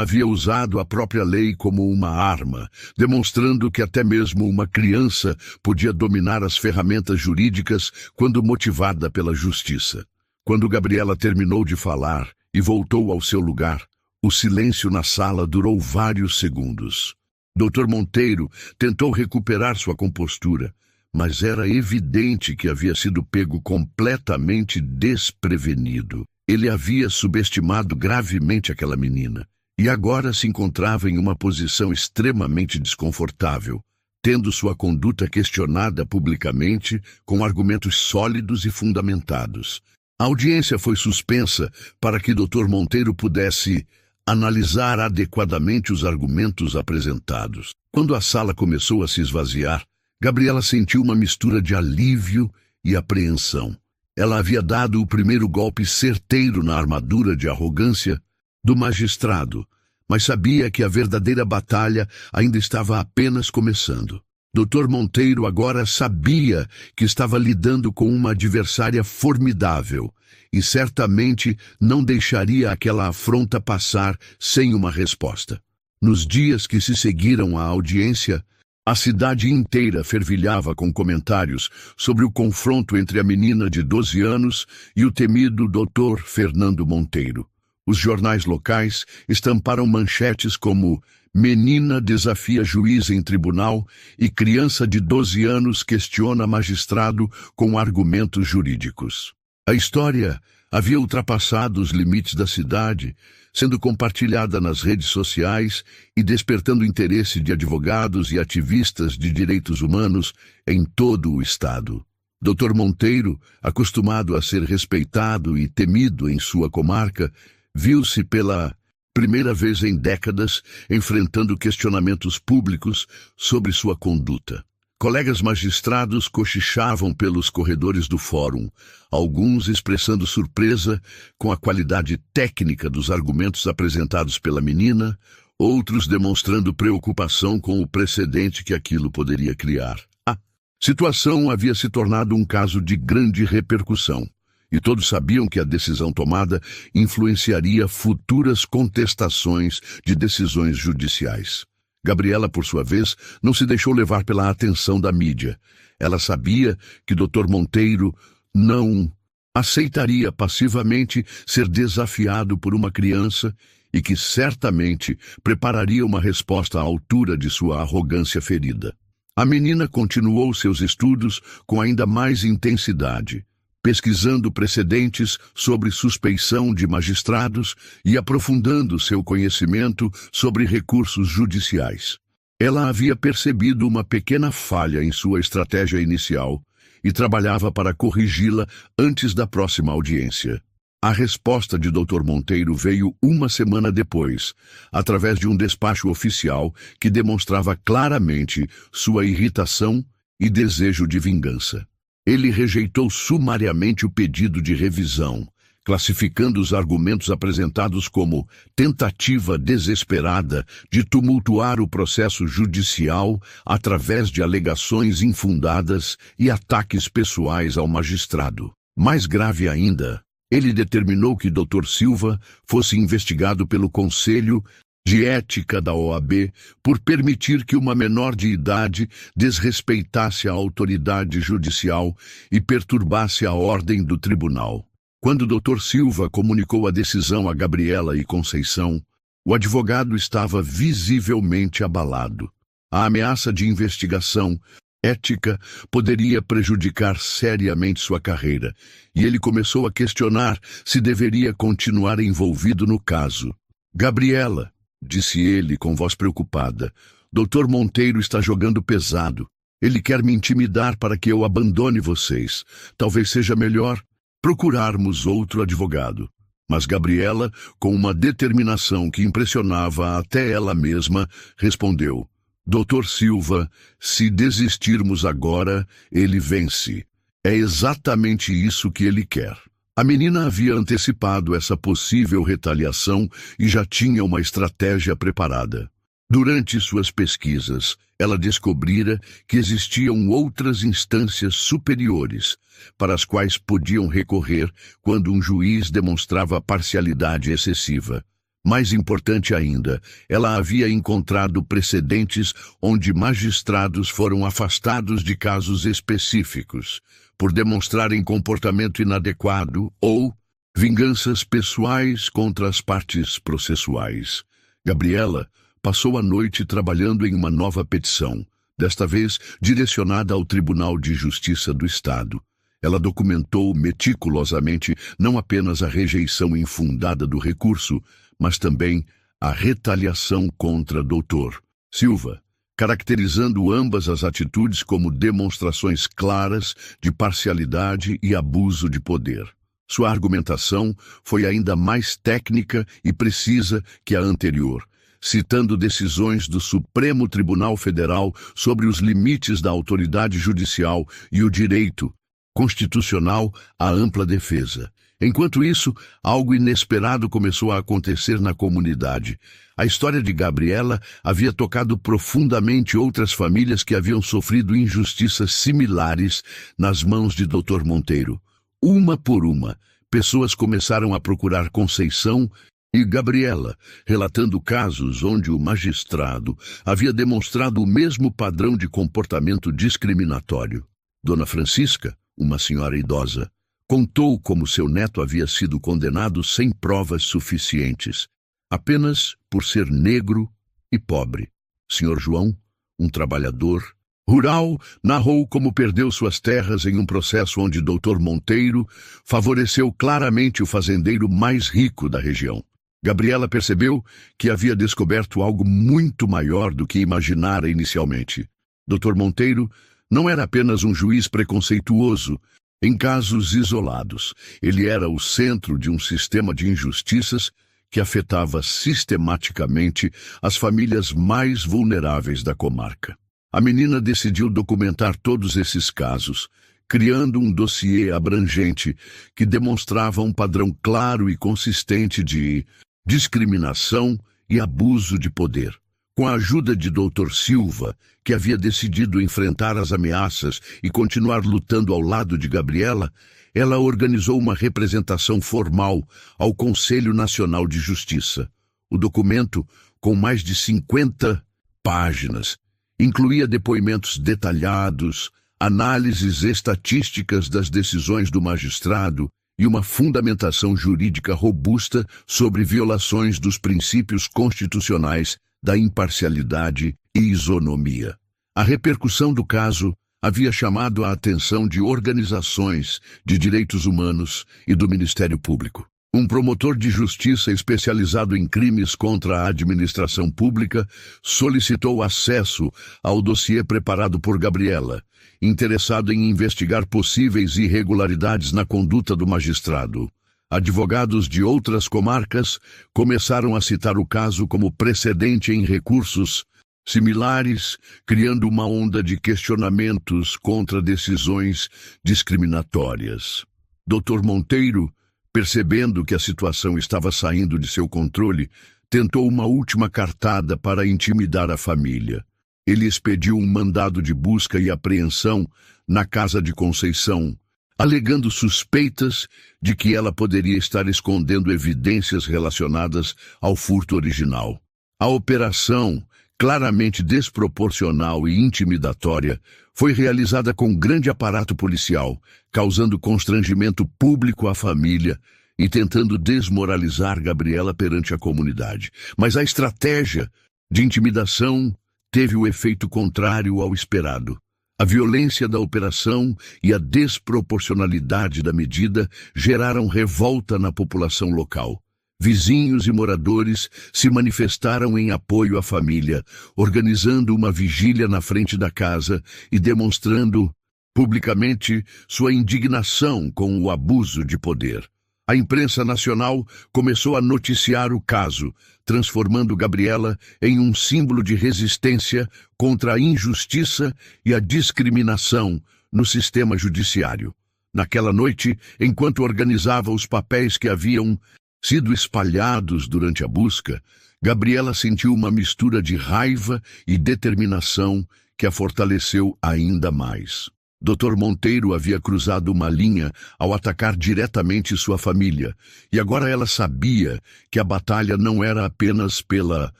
havia usado a própria lei como uma arma, demonstrando que até mesmo uma criança podia dominar as ferramentas jurídicas quando motivada pela justiça. Quando Gabriela terminou de falar e voltou ao seu lugar, o silêncio na sala durou vários segundos. Dr. Monteiro tentou recuperar sua compostura, mas era evidente que havia sido pego completamente desprevenido. Ele havia subestimado gravemente aquela menina, e agora se encontrava em uma posição extremamente desconfortável, tendo sua conduta questionada publicamente com argumentos sólidos e fundamentados. A audiência foi suspensa para que Dr. Monteiro pudesse analisar adequadamente os argumentos apresentados. Quando a sala começou a se esvaziar, Gabriela sentiu uma mistura de alívio e apreensão. Ela havia dado o primeiro golpe certeiro na armadura de arrogância do magistrado, mas sabia que a verdadeira batalha ainda estava apenas começando. Dr. Monteiro agora sabia que estava lidando com uma adversária formidável e certamente não deixaria aquela afronta passar sem uma resposta. Nos dias que se seguiram à audiência, a cidade inteira fervilhava com comentários sobre o confronto entre a menina de 12 anos e o temido Dr. Fernando Monteiro. Os jornais locais estamparam manchetes como "Menina desafia juiz em tribunal" e "Criança de 12 anos questiona magistrado com argumentos jurídicos". A história havia ultrapassado os limites da cidade, sendo compartilhada nas redes sociais e despertando interesse de advogados e ativistas de direitos humanos em todo o estado. Dr. Monteiro, acostumado a ser respeitado e temido em sua comarca, viu-se pela primeira vez em décadas enfrentando questionamentos públicos sobre sua conduta. Colegas magistrados cochichavam pelos corredores do fórum, alguns expressando surpresa com a qualidade técnica dos argumentos apresentados pela menina, outros demonstrando preocupação com o precedente que aquilo poderia criar. A situação havia se tornado um caso de grande repercussão, e todos sabiam que a decisão tomada influenciaria futuras contestações de decisões judiciais. Gabriela, por sua vez, não se deixou levar pela atenção da mídia. Ela sabia que Dr. Monteiro não aceitaria passivamente ser desafiado por uma criança e que certamente prepararia uma resposta à altura de sua arrogância ferida. A menina continuou seus estudos com ainda mais intensidade, pesquisando precedentes sobre suspeição de magistrados e aprofundando seu conhecimento sobre recursos judiciais. Ela havia percebido uma pequena falha em sua estratégia inicial e trabalhava para corrigi-la antes da próxima audiência. A resposta de Dr. Monteiro veio uma semana depois, através de um despacho oficial que demonstrava claramente sua irritação e desejo de vingança. Ele rejeitou sumariamente o pedido de revisão, classificando os argumentos apresentados como tentativa desesperada de tumultuar o processo judicial através de alegações infundadas e ataques pessoais ao magistrado. Mais grave ainda, ele determinou que Dr. Silva fosse investigado pelo Conselho de Ética da OAB por permitir que uma menor de idade desrespeitasse a autoridade judicial e perturbasse a ordem do tribunal. Quando Dr. Silva comunicou a decisão a Gabriela e Conceição, o advogado estava visivelmente abalado. A ameaça de investigação ética poderia prejudicar seriamente sua carreira, e ele começou a questionar se deveria continuar envolvido no caso. Gabriela, disse ele com voz preocupada, Dr. Monteiro está jogando pesado. Ele quer me intimidar para que eu abandone vocês. Talvez seja melhor procurarmos outro advogado. Mas Gabriela, com uma determinação que impressionava até ela mesma, respondeu, Dr. Silva, se desistirmos agora, ele vence. É exatamente isso que ele quer. A menina havia antecipado essa possível retaliação e já tinha uma estratégia preparada. Durante suas pesquisas, ela descobrira que existiam outras instâncias superiores para as quais podiam recorrer quando um juiz demonstrava parcialidade excessiva. Mais importante ainda, ela havia encontrado precedentes onde magistrados foram afastados de casos específicos por demonstrarem comportamento inadequado ou vinganças pessoais contra as partes processuais. Gabriela passou a noite trabalhando em uma nova petição, desta vez direcionada ao Tribunal de Justiça do Estado. Ela documentou meticulosamente não apenas a rejeição infundada do recurso, mas também a retaliação contra Dr. Silva, caracterizando ambas as atitudes como demonstrações claras de parcialidade e abuso de poder. Sua argumentação foi ainda mais técnica e precisa que a anterior, citando decisões do Supremo Tribunal Federal sobre os limites da autoridade judicial e o direito constitucional à ampla defesa. Enquanto isso, algo inesperado começou a acontecer na comunidade. A história de Gabriela havia tocado profundamente outras famílias que haviam sofrido injustiças similares nas mãos de Dr. Monteiro. Uma por uma, pessoas começaram a procurar Conceição e Gabriela, relatando casos onde o magistrado havia demonstrado o mesmo padrão de comportamento discriminatório. Dona Francisca, uma senhora idosa, contou como seu neto havia sido condenado sem provas suficientes, apenas por ser negro e pobre. Sr. João, um trabalhador, rural narrou como perdeu suas terras em um processo onde Dr. Monteiro favoreceu claramente o fazendeiro mais rico da região. Gabriela percebeu que havia descoberto algo muito maior do que imaginara inicialmente. Dr. Monteiro não era apenas um juiz preconceituoso em casos isolados. Ele era o centro de um sistema de injustiças que afetava sistematicamente as famílias mais vulneráveis da comarca. A menina decidiu documentar todos esses casos, criando um dossiê abrangente que demonstrava um padrão claro e consistente de discriminação e abuso de poder. Com a ajuda de Dr. Silva, que havia decidido enfrentar as ameaças e continuar lutando ao lado de Gabriela, ela organizou uma representação formal ao Conselho Nacional de Justiça. O documento, com mais de 50 páginas, incluía depoimentos detalhados, análises estatísticas das decisões do magistrado e uma fundamentação jurídica robusta sobre violações dos princípios constitucionais da imparcialidade e isonomia. A repercussão do caso havia chamado a atenção de organizações de direitos humanos e do Ministério Público. Um promotor de justiça especializado em crimes contra a administração pública solicitou acesso ao dossiê preparado por Gabriela, interessado em investigar possíveis irregularidades na conduta do magistrado. Advogados de outras comarcas começaram a citar o caso como precedente em recursos similares, criando uma onda de questionamentos contra decisões discriminatórias. Dr. Monteiro, percebendo que a situação estava saindo de seu controle, tentou uma última cartada para intimidar a família. Ele expediu um mandado de busca e apreensão na casa de Conceição, alegando suspeitas de que ela poderia estar escondendo evidências relacionadas ao furto original. A operação, claramente desproporcional e intimidatória, foi realizada com grande aparato policial, causando constrangimento público à família e tentando desmoralizar Gabriela perante a comunidade. Mas a estratégia de intimidação teve o efeito contrário ao esperado. A violência da operação e a desproporcionalidade da medida geraram revolta na população local. Vizinhos e moradores se manifestaram em apoio à família, organizando uma vigília na frente da casa e demonstrando publicamente sua indignação com o abuso de poder. A imprensa nacional começou a noticiar o caso, transformando Gabriela em um símbolo de resistência contra a injustiça e a discriminação no sistema judiciário. Naquela noite, enquanto organizava os papéis que haviam sido espalhados durante a busca, Gabriela sentiu uma mistura de raiva e determinação que a fortaleceu ainda mais. Dr. Monteiro havia cruzado uma linha ao atacar diretamente sua família, e agora ela sabia que a batalha não era apenas pela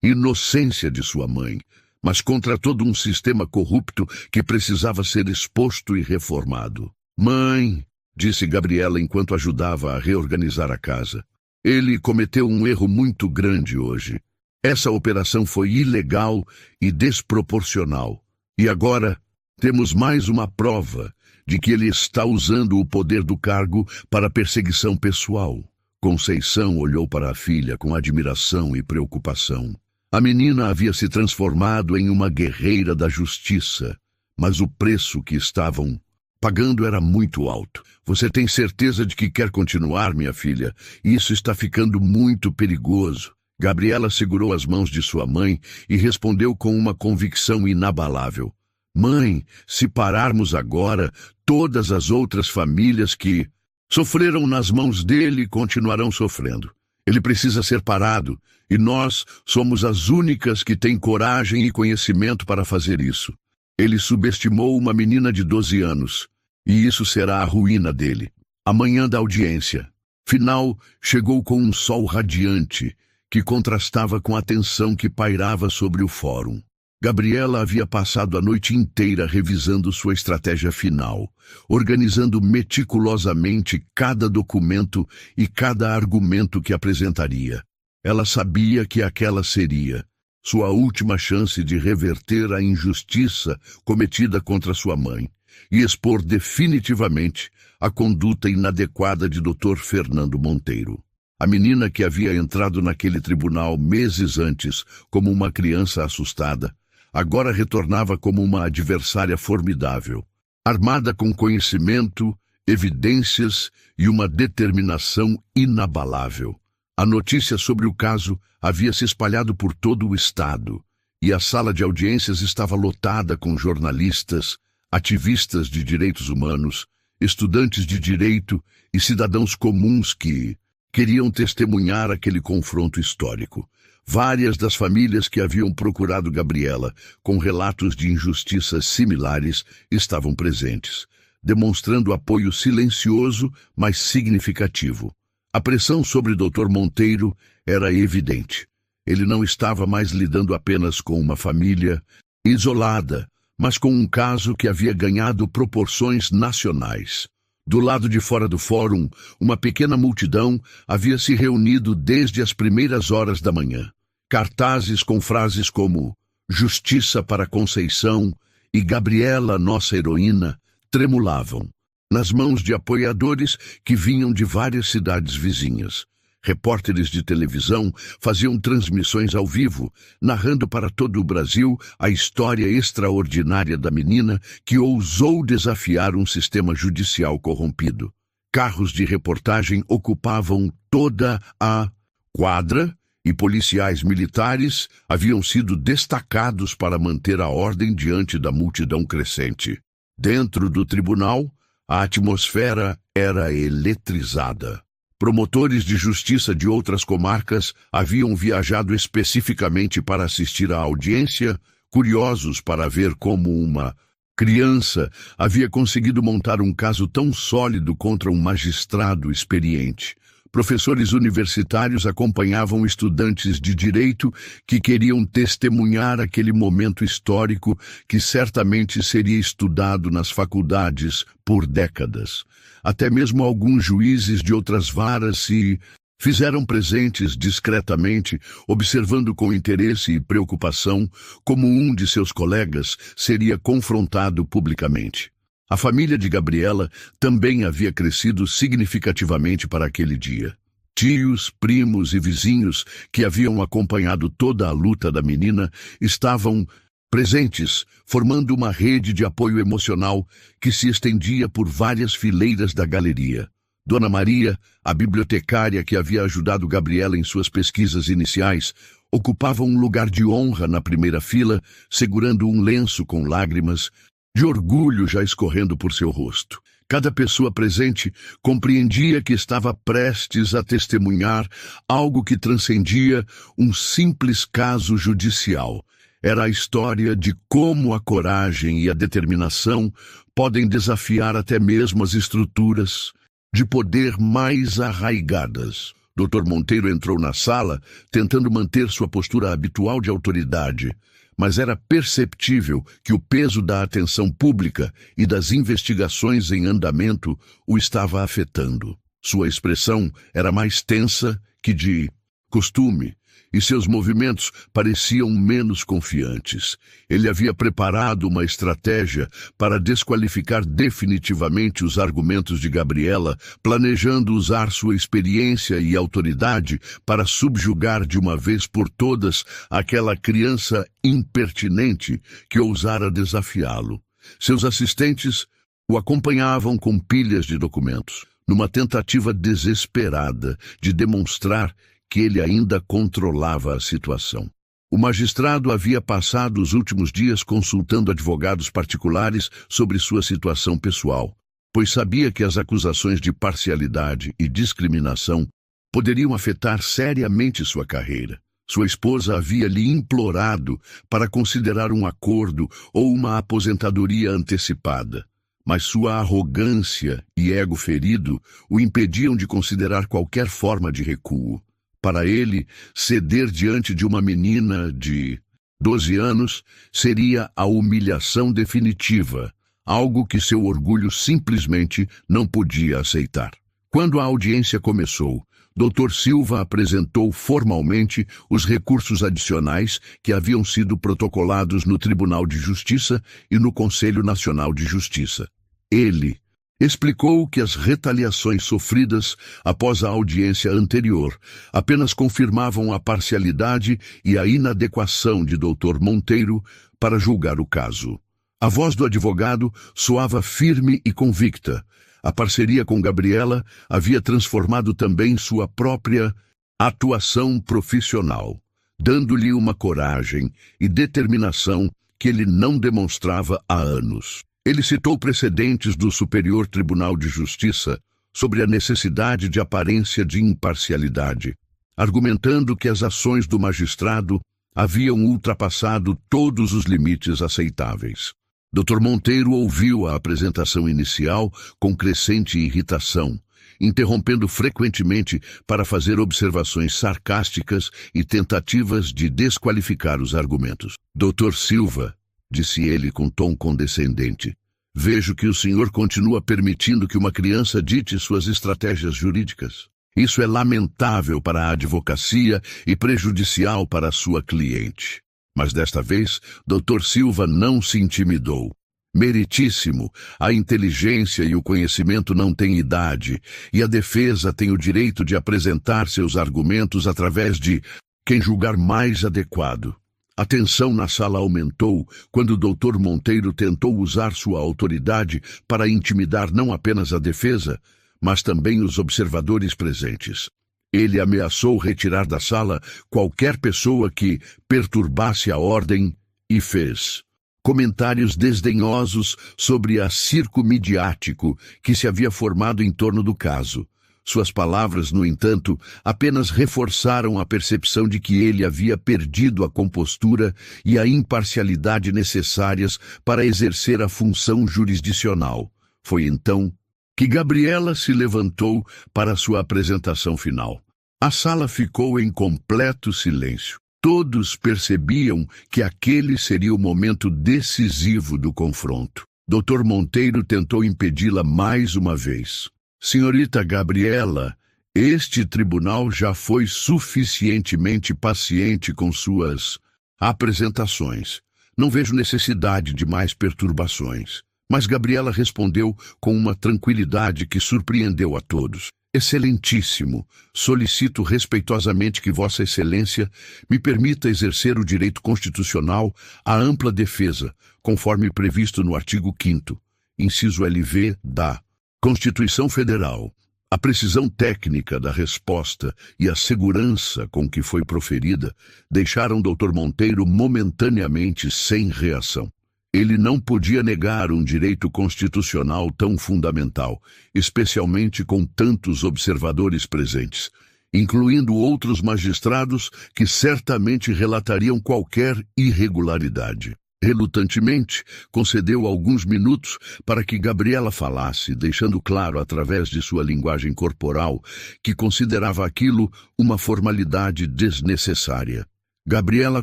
inocência de sua mãe, mas contra todo um sistema corrupto que precisava ser exposto e reformado. "Mãe", disse Gabriela enquanto ajudava a reorganizar a casa, "ele cometeu um erro muito grande hoje. Essa operação foi ilegal e desproporcional. E agora temos mais uma prova de que ele está usando o poder do cargo para perseguição pessoal." Conceição olhou para a filha com admiração e preocupação. A menina havia se transformado em uma guerreira da justiça, mas o preço que estavam pagando era muito alto. "Você tem certeza de que quer continuar, minha filha? Isso está ficando muito perigoso." Gabriela segurou as mãos de sua mãe e respondeu com uma convicção inabalável: "Mãe, se pararmos agora, todas as outras famílias que sofreram nas mãos dele continuarão sofrendo. Ele precisa ser parado, e nós somos as únicas que têm coragem e conhecimento para fazer isso. Ele subestimou uma menina de 12 anos, e isso será a ruína dele." A manhã da audiência final chegou com um sol radiante que contrastava com a tensão que pairava sobre o fórum. Gabriela havia passado a noite inteira revisando sua estratégia final, organizando meticulosamente cada documento e cada argumento que apresentaria. Ela sabia que aquela seria sua última chance de reverter a injustiça cometida contra sua mãe e expor definitivamente a conduta inadequada de Dr. Fernando Monteiro. A menina que havia entrado naquele tribunal meses antes como uma criança assustada, agora retornava como uma adversária formidável, armada com conhecimento, evidências e uma determinação inabalável. A notícia sobre o caso havia se espalhado por todo o estado, e a sala de audiências estava lotada com jornalistas, ativistas de direitos humanos, estudantes de direito e cidadãos comuns que queriam testemunhar aquele confronto histórico. Várias das famílias que haviam procurado Gabriela com relatos de injustiças similares estavam presentes, demonstrando apoio silencioso, mas significativo. A pressão sobre Dr. Monteiro era evidente. Ele não estava mais lidando apenas com uma família isolada, mas com um caso que havia ganhado proporções nacionais. Do lado de fora do fórum, uma pequena multidão havia se reunido desde as primeiras horas da manhã. Cartazes com frases como "Justiça para Conceição" e "Gabriela, nossa heroína" tremulavam nas mãos de apoiadores que vinham de várias cidades vizinhas. Repórteres de televisão faziam transmissões ao vivo, narrando para todo o Brasil a história extraordinária da menina que ousou desafiar um sistema judicial corrompido. Carros de reportagem ocupavam toda a quadra e policiais militares haviam sido destacados para manter a ordem diante da multidão crescente. Dentro do tribunal, a atmosfera era eletrizada. Promotores de justiça de outras comarcas haviam viajado especificamente para assistir à audiência, curiosos para ver como uma criança havia conseguido montar um caso tão sólido contra um magistrado experiente. Professores universitários acompanhavam estudantes de direito que queriam testemunhar aquele momento histórico que certamente seria estudado nas faculdades por décadas. Até mesmo alguns juízes de outras varas se fizeram presentes discretamente, observando com interesse e preocupação como um de seus colegas seria confrontado publicamente. A família de Gabriela também havia crescido significativamente para aquele dia. Tios, primos e vizinhos que haviam acompanhado toda a luta da menina estavam presentes, formando uma rede de apoio emocional que se estendia por várias fileiras da galeria. Dona Maria, a bibliotecária que havia ajudado Gabriela em suas pesquisas iniciais, ocupava um lugar de honra na primeira fila, segurando um lenço com lágrimas de orgulho já escorrendo por seu rosto. Cada pessoa presente compreendia que estava prestes a testemunhar algo que transcendia um simples caso judicial. Era a história de como a coragem e a determinação podem desafiar até mesmo as estruturas de poder mais arraigadas. Dr. Monteiro entrou na sala, tentando manter sua postura habitual de autoridade, mas era perceptível que o peso da atenção pública e das investigações em andamento o estava afetando. Sua expressão era mais tensa que de costume, e seus movimentos pareciam menos confiantes. Ele havia preparado uma estratégia para desqualificar definitivamente os argumentos de Gabriela, planejando usar sua experiência e autoridade para subjugar de uma vez por todas aquela criança impertinente que ousara desafiá-lo. Seus assistentes o acompanhavam com pilhas de documentos, numa tentativa desesperada de demonstrar que ele ainda controlava a situação. O magistrado havia passado os últimos dias consultando advogados particulares sobre sua situação pessoal, pois sabia que as acusações de parcialidade e discriminação poderiam afetar seriamente sua carreira. Sua esposa havia lhe implorado para considerar um acordo ou uma aposentadoria antecipada, mas sua arrogância e ego ferido o impediam de considerar qualquer forma de recuo. Para ele, ceder diante de uma menina de 12 anos seria a humilhação definitiva, algo que seu orgulho simplesmente não podia aceitar. Quando a audiência começou, Dr. Silva apresentou formalmente os recursos adicionais que haviam sido protocolados no Tribunal de Justiça e no Conselho Nacional de Justiça. Ele explicou que as retaliações sofridas após a audiência anterior apenas confirmavam a parcialidade e a inadequação de Dr. Monteiro para julgar o caso. A voz do advogado soava firme e convicta. A parceria com Gabriela havia transformado também sua própria atuação profissional, dando-lhe uma coragem e determinação que ele não demonstrava há anos. Ele citou precedentes do Superior Tribunal de Justiça sobre a necessidade de aparência de imparcialidade, argumentando que as ações do magistrado haviam ultrapassado todos os limites aceitáveis. Dr. Monteiro ouviu a apresentação inicial com crescente irritação, interrompendo frequentemente para fazer observações sarcásticas e tentativas de desqualificar os argumentos. Dr. Silva, disse ele com tom condescendente, vejo que o senhor continua permitindo que uma criança dite suas estratégias jurídicas. Isso é lamentável para a advocacia e prejudicial para a sua cliente. Mas desta vez, Dr. Silva não se intimidou. Meritíssimo, a inteligência e o conhecimento não têm idade, e a defesa tem o direito de apresentar seus argumentos através de quem julgar mais adequado. A tensão na sala aumentou quando o Dr. Monteiro tentou usar sua autoridade para intimidar não apenas a defesa, mas também os observadores presentes. Ele ameaçou retirar da sala qualquer pessoa que perturbasse a ordem e fez comentários desdenhosos sobre o circo midiático que se havia formado em torno do caso. Suas palavras, no entanto, apenas reforçaram a percepção de que ele havia perdido a compostura e a imparcialidade necessárias para exercer a função jurisdicional. Foi então que Gabriela se levantou para sua apresentação final. A sala ficou em completo silêncio. Todos percebiam que aquele seria o momento decisivo do confronto. Dr. Monteiro tentou impedi-la mais uma vez. Senhorita Gabriela, este tribunal já foi suficientemente paciente com suas apresentações. Não vejo necessidade de mais perturbações. Mas Gabriela respondeu com uma tranquilidade que surpreendeu a todos. Excelentíssimo, solicito respeitosamente que Vossa Excelência me permita exercer o direito constitucional à ampla defesa, conforme previsto no artigo 5º, inciso LV da Constituição Federal. A precisão técnica da resposta e a segurança com que foi proferida deixaram Dr. Monteiro momentaneamente sem reação. Ele não podia negar um direito constitucional tão fundamental, especialmente com tantos observadores presentes, incluindo outros magistrados que certamente relatariam qualquer irregularidade. Relutantemente, concedeu alguns minutos para que Gabriela falasse, deixando claro através de sua linguagem corporal que considerava aquilo uma formalidade desnecessária. Gabriela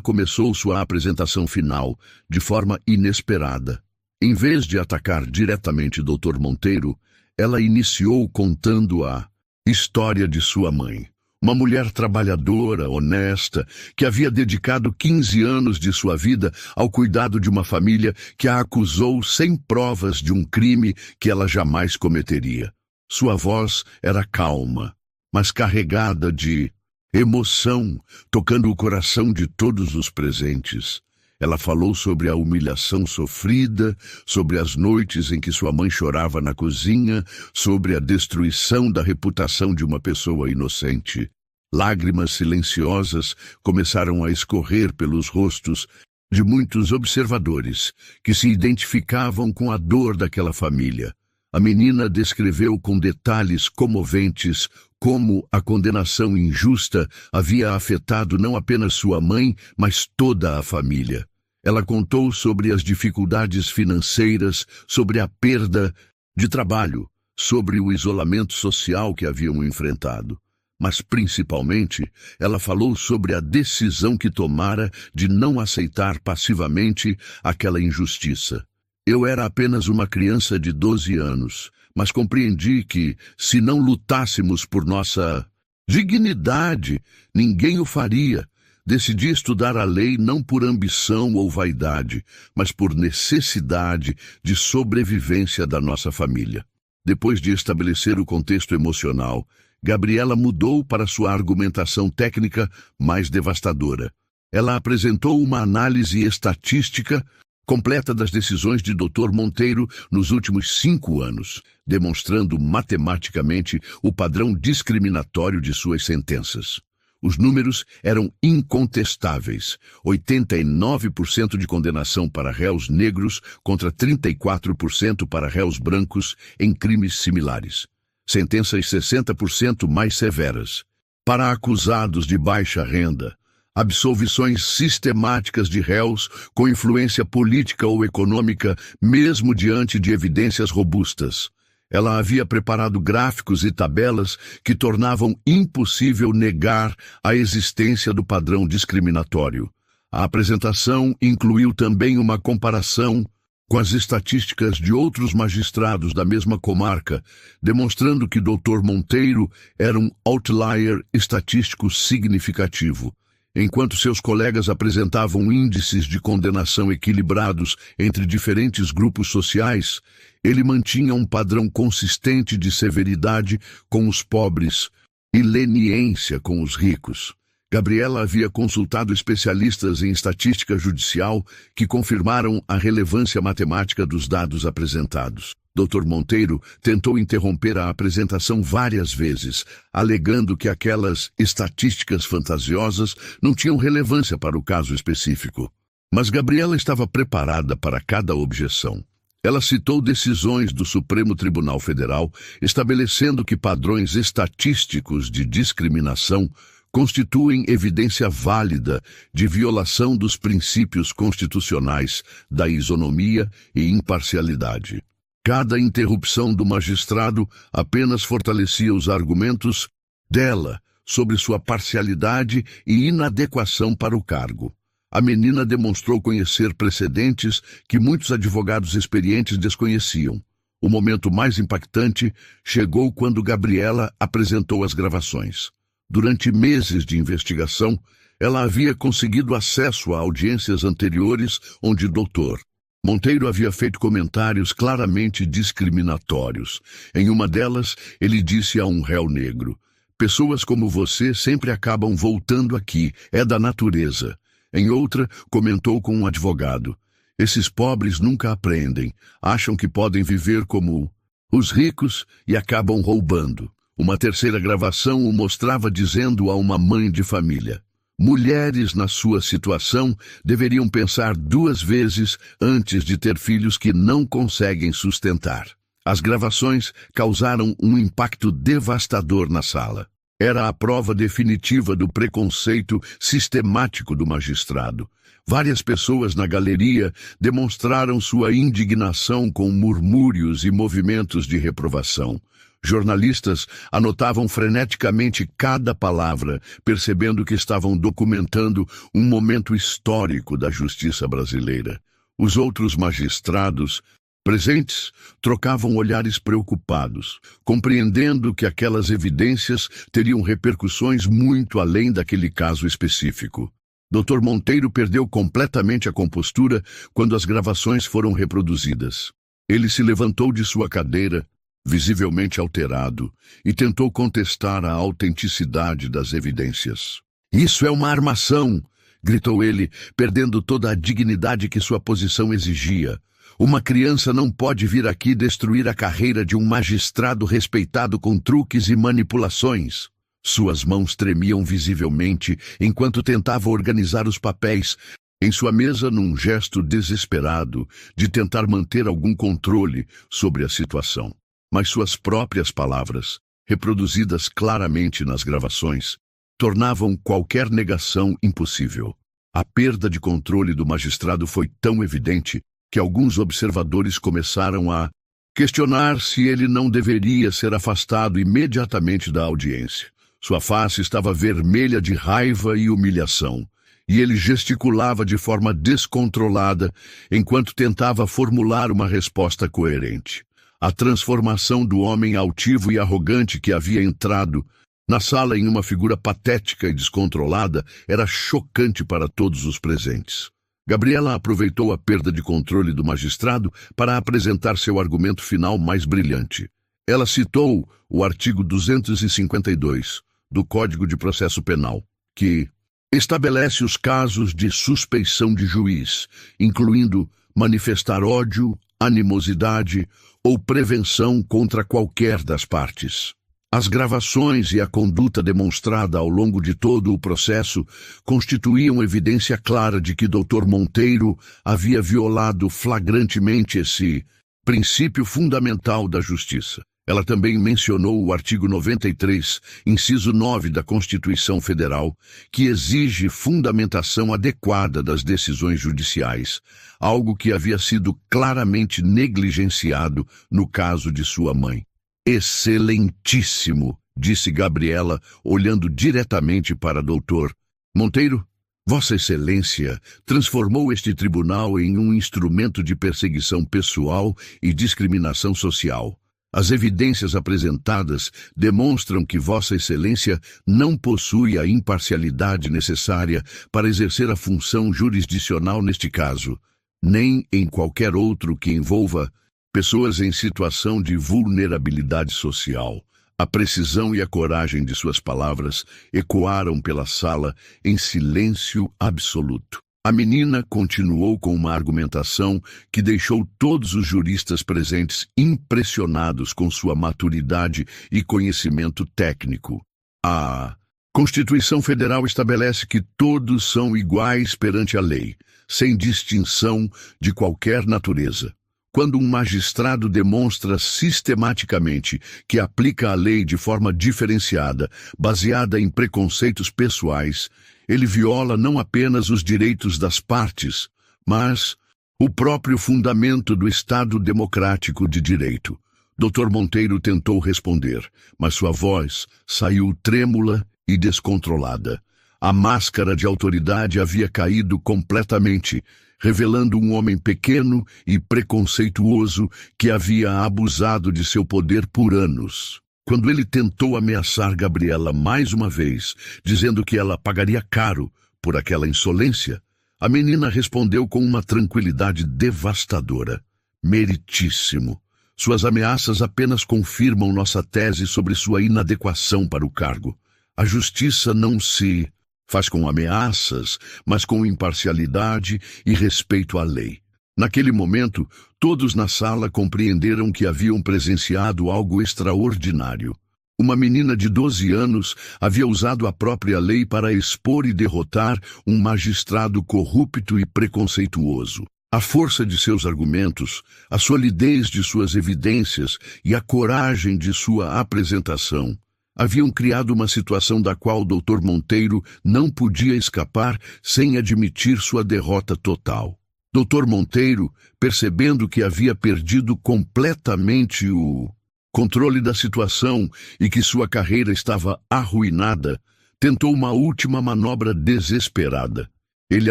começou sua apresentação final de forma inesperada. Em vez de atacar diretamente Dr. Monteiro, ela iniciou contando a história de sua mãe. Uma mulher trabalhadora, honesta, que havia dedicado 15 anos de sua vida ao cuidado de uma família que a acusou sem provas de um crime que ela jamais cometeria. Sua voz era calma, mas carregada de emoção, tocando o coração de todos os presentes. Ela falou sobre a humilhação sofrida, sobre as noites em que sua mãe chorava na cozinha, sobre a destruição da reputação de uma pessoa inocente. Lágrimas silenciosas começaram a escorrer pelos rostos de muitos observadores que se identificavam com a dor daquela família. A menina descreveu com detalhes comoventes como a condenação injusta havia afetado não apenas sua mãe, mas toda a família. Ela contou sobre as dificuldades financeiras, sobre a perda de trabalho, sobre o isolamento social que haviam enfrentado. Mas, principalmente, ela falou sobre a decisão que tomara de não aceitar passivamente aquela injustiça. Eu era apenas uma criança de 12 anos, mas compreendi que, se não lutássemos por nossa Dignidade, ninguém o faria. Decidi estudar a lei não por ambição ou vaidade, mas por necessidade de sobrevivência da nossa família. Depois de estabelecer o contexto emocional, Gabriela mudou para sua argumentação técnica mais devastadora. Ela apresentou uma análise estatística completa das decisões de Dr. Monteiro nos últimos 5 anos, demonstrando matematicamente o padrão discriminatório de suas sentenças. Os números eram incontestáveis: 89% de condenação para réus negros contra 34% para réus brancos em crimes similares. Sentenças 60% mais severas. Para acusados de baixa renda, absolvições sistemáticas de réus com influência política ou econômica, mesmo diante de evidências robustas. Ela havia preparado gráficos e tabelas que tornavam impossível negar a existência do padrão discriminatório. A apresentação incluiu também uma comparação com as estatísticas de outros magistrados da mesma comarca, demonstrando que Dr. Monteiro era um outlier estatístico significativo. Enquanto seus colegas apresentavam índices de condenação equilibrados entre diferentes grupos sociais, ele mantinha um padrão consistente de severidade com os pobres e leniência com os ricos. Gabriela havia consultado especialistas em estatística judicial que confirmaram a relevância matemática dos dados apresentados. Dr. Monteiro tentou interromper a apresentação várias vezes, alegando que aquelas estatísticas fantasiosas não tinham relevância para o caso específico. Mas Gabriela estava preparada para cada objeção. Ela citou decisões do Supremo Tribunal Federal estabelecendo que padrões estatísticos de discriminação constituem evidência válida de violação dos princípios constitucionais da isonomia e imparcialidade. Cada interrupção do magistrado apenas fortalecia os argumentos dela sobre sua parcialidade e inadequação para o cargo. A menina demonstrou conhecer precedentes que muitos advogados experientes desconheciam. O momento mais impactante chegou quando Gabriela apresentou as gravações. Durante meses de investigação, ela havia conseguido acesso a audiências anteriores onde Dr. Monteiro havia feito comentários claramente discriminatórios. Em uma delas, ele disse a um réu negro: "Pessoas como você sempre acabam voltando aqui, é da natureza." Em outra, comentou com um advogado: "Esses pobres nunca aprendem, acham que podem viver como os ricos e acabam roubando." Uma terceira gravação o mostrava dizendo a uma mãe de família: "Mulheres na sua situação deveriam pensar 2 vezes antes de ter filhos que não conseguem sustentar." As gravações causaram um impacto devastador na sala. Era a prova definitiva do preconceito sistemático do magistrado. Várias pessoas na galeria demonstraram sua indignação com murmúrios e movimentos de reprovação. Jornalistas anotavam freneticamente cada palavra, percebendo que estavam documentando um momento histórico da justiça brasileira. Os outros magistrados presentes trocavam olhares preocupados, compreendendo que aquelas evidências teriam repercussões muito além daquele caso específico. Dr. Monteiro perdeu completamente a compostura quando as gravações foram reproduzidas. Ele se levantou de sua cadeira, visivelmente alterado, e tentou contestar a autenticidade das evidências. "Isso é uma armação!" gritou ele, perdendo toda a dignidade que sua posição exigia. "Uma criança não pode vir aqui destruir a carreira de um magistrado respeitado com truques e manipulações." Suas mãos tremiam visivelmente enquanto tentava organizar os papéis em sua mesa num gesto desesperado de tentar manter algum controle sobre a situação. Mas suas próprias palavras, reproduzidas claramente nas gravações, tornavam qualquer negação impossível. A perda de controle do magistrado foi tão evidente que alguns observadores começaram a questionar se ele não deveria ser afastado imediatamente da audiência. Sua face estava vermelha de raiva e humilhação, e ele gesticulava de forma descontrolada enquanto tentava formular uma resposta coerente. A transformação do homem altivo e arrogante que havia entrado Na sala, em uma figura patética e descontrolada, era chocante para todos os presentes. Gabriela aproveitou a perda de controle do magistrado para apresentar seu argumento final mais brilhante. Ela citou o artigo 252 do Código de Processo Penal, que estabelece os casos de suspeição de juiz, incluindo manifestar ódio, animosidade ou prevenção contra qualquer das partes. As gravações e a conduta demonstrada ao longo de todo o processo constituíam evidência clara de que Dr. Monteiro havia violado flagrantemente esse princípio fundamental da justiça. Ela também mencionou o artigo 93, inciso 9 da Constituição Federal, que exige fundamentação adequada das decisões judiciais, algo que havia sido claramente negligenciado no caso de sua mãe. Excelentíssimo, disse Gabriela, olhando diretamente para Dr. Monteiro. Vossa Excelência transformou este tribunal em um instrumento de perseguição pessoal e discriminação social. As evidências apresentadas demonstram que Vossa Excelência não possui a imparcialidade necessária para exercer a função jurisdicional neste caso, nem em qualquer outro que envolva pessoas em situação de vulnerabilidade social. A precisão e a coragem de suas palavras ecoaram pela sala em silêncio absoluto. A menina continuou com uma argumentação que deixou todos os juristas presentes impressionados com sua maturidade e conhecimento técnico. A Constituição Federal estabelece que todos são iguais perante a lei, sem distinção de qualquer natureza. Quando um magistrado demonstra sistematicamente que aplica a lei de forma diferenciada, baseada em preconceitos pessoais, ele viola não apenas os direitos das partes, mas o próprio fundamento do Estado democrático de direito. Dr. Monteiro tentou responder, mas sua voz saiu trêmula e descontrolada. A máscara de autoridade havia caído completamente, revelando um homem pequeno e preconceituoso que havia abusado de seu poder por anos. Quando ele tentou ameaçar Gabriela mais uma vez, dizendo que ela pagaria caro por aquela insolência, a menina respondeu com uma tranquilidade devastadora. Meritíssimo. Suas ameaças apenas confirmam nossa tese sobre sua inadequação para o cargo. A justiça não se faz com ameaças, mas com imparcialidade e respeito à lei. Naquele momento, todos na sala compreenderam que haviam presenciado algo extraordinário. Uma menina de 12 anos havia usado a própria lei para expor e derrotar um magistrado corrupto e preconceituoso. A força de seus argumentos, a solidez de suas evidências e a coragem de sua apresentação haviam criado uma situação da qual Dr. Monteiro não podia escapar sem admitir sua derrota total. Dr. Monteiro, percebendo que havia perdido completamente o controle da situação e que sua carreira estava arruinada, tentou uma última manobra desesperada. Ele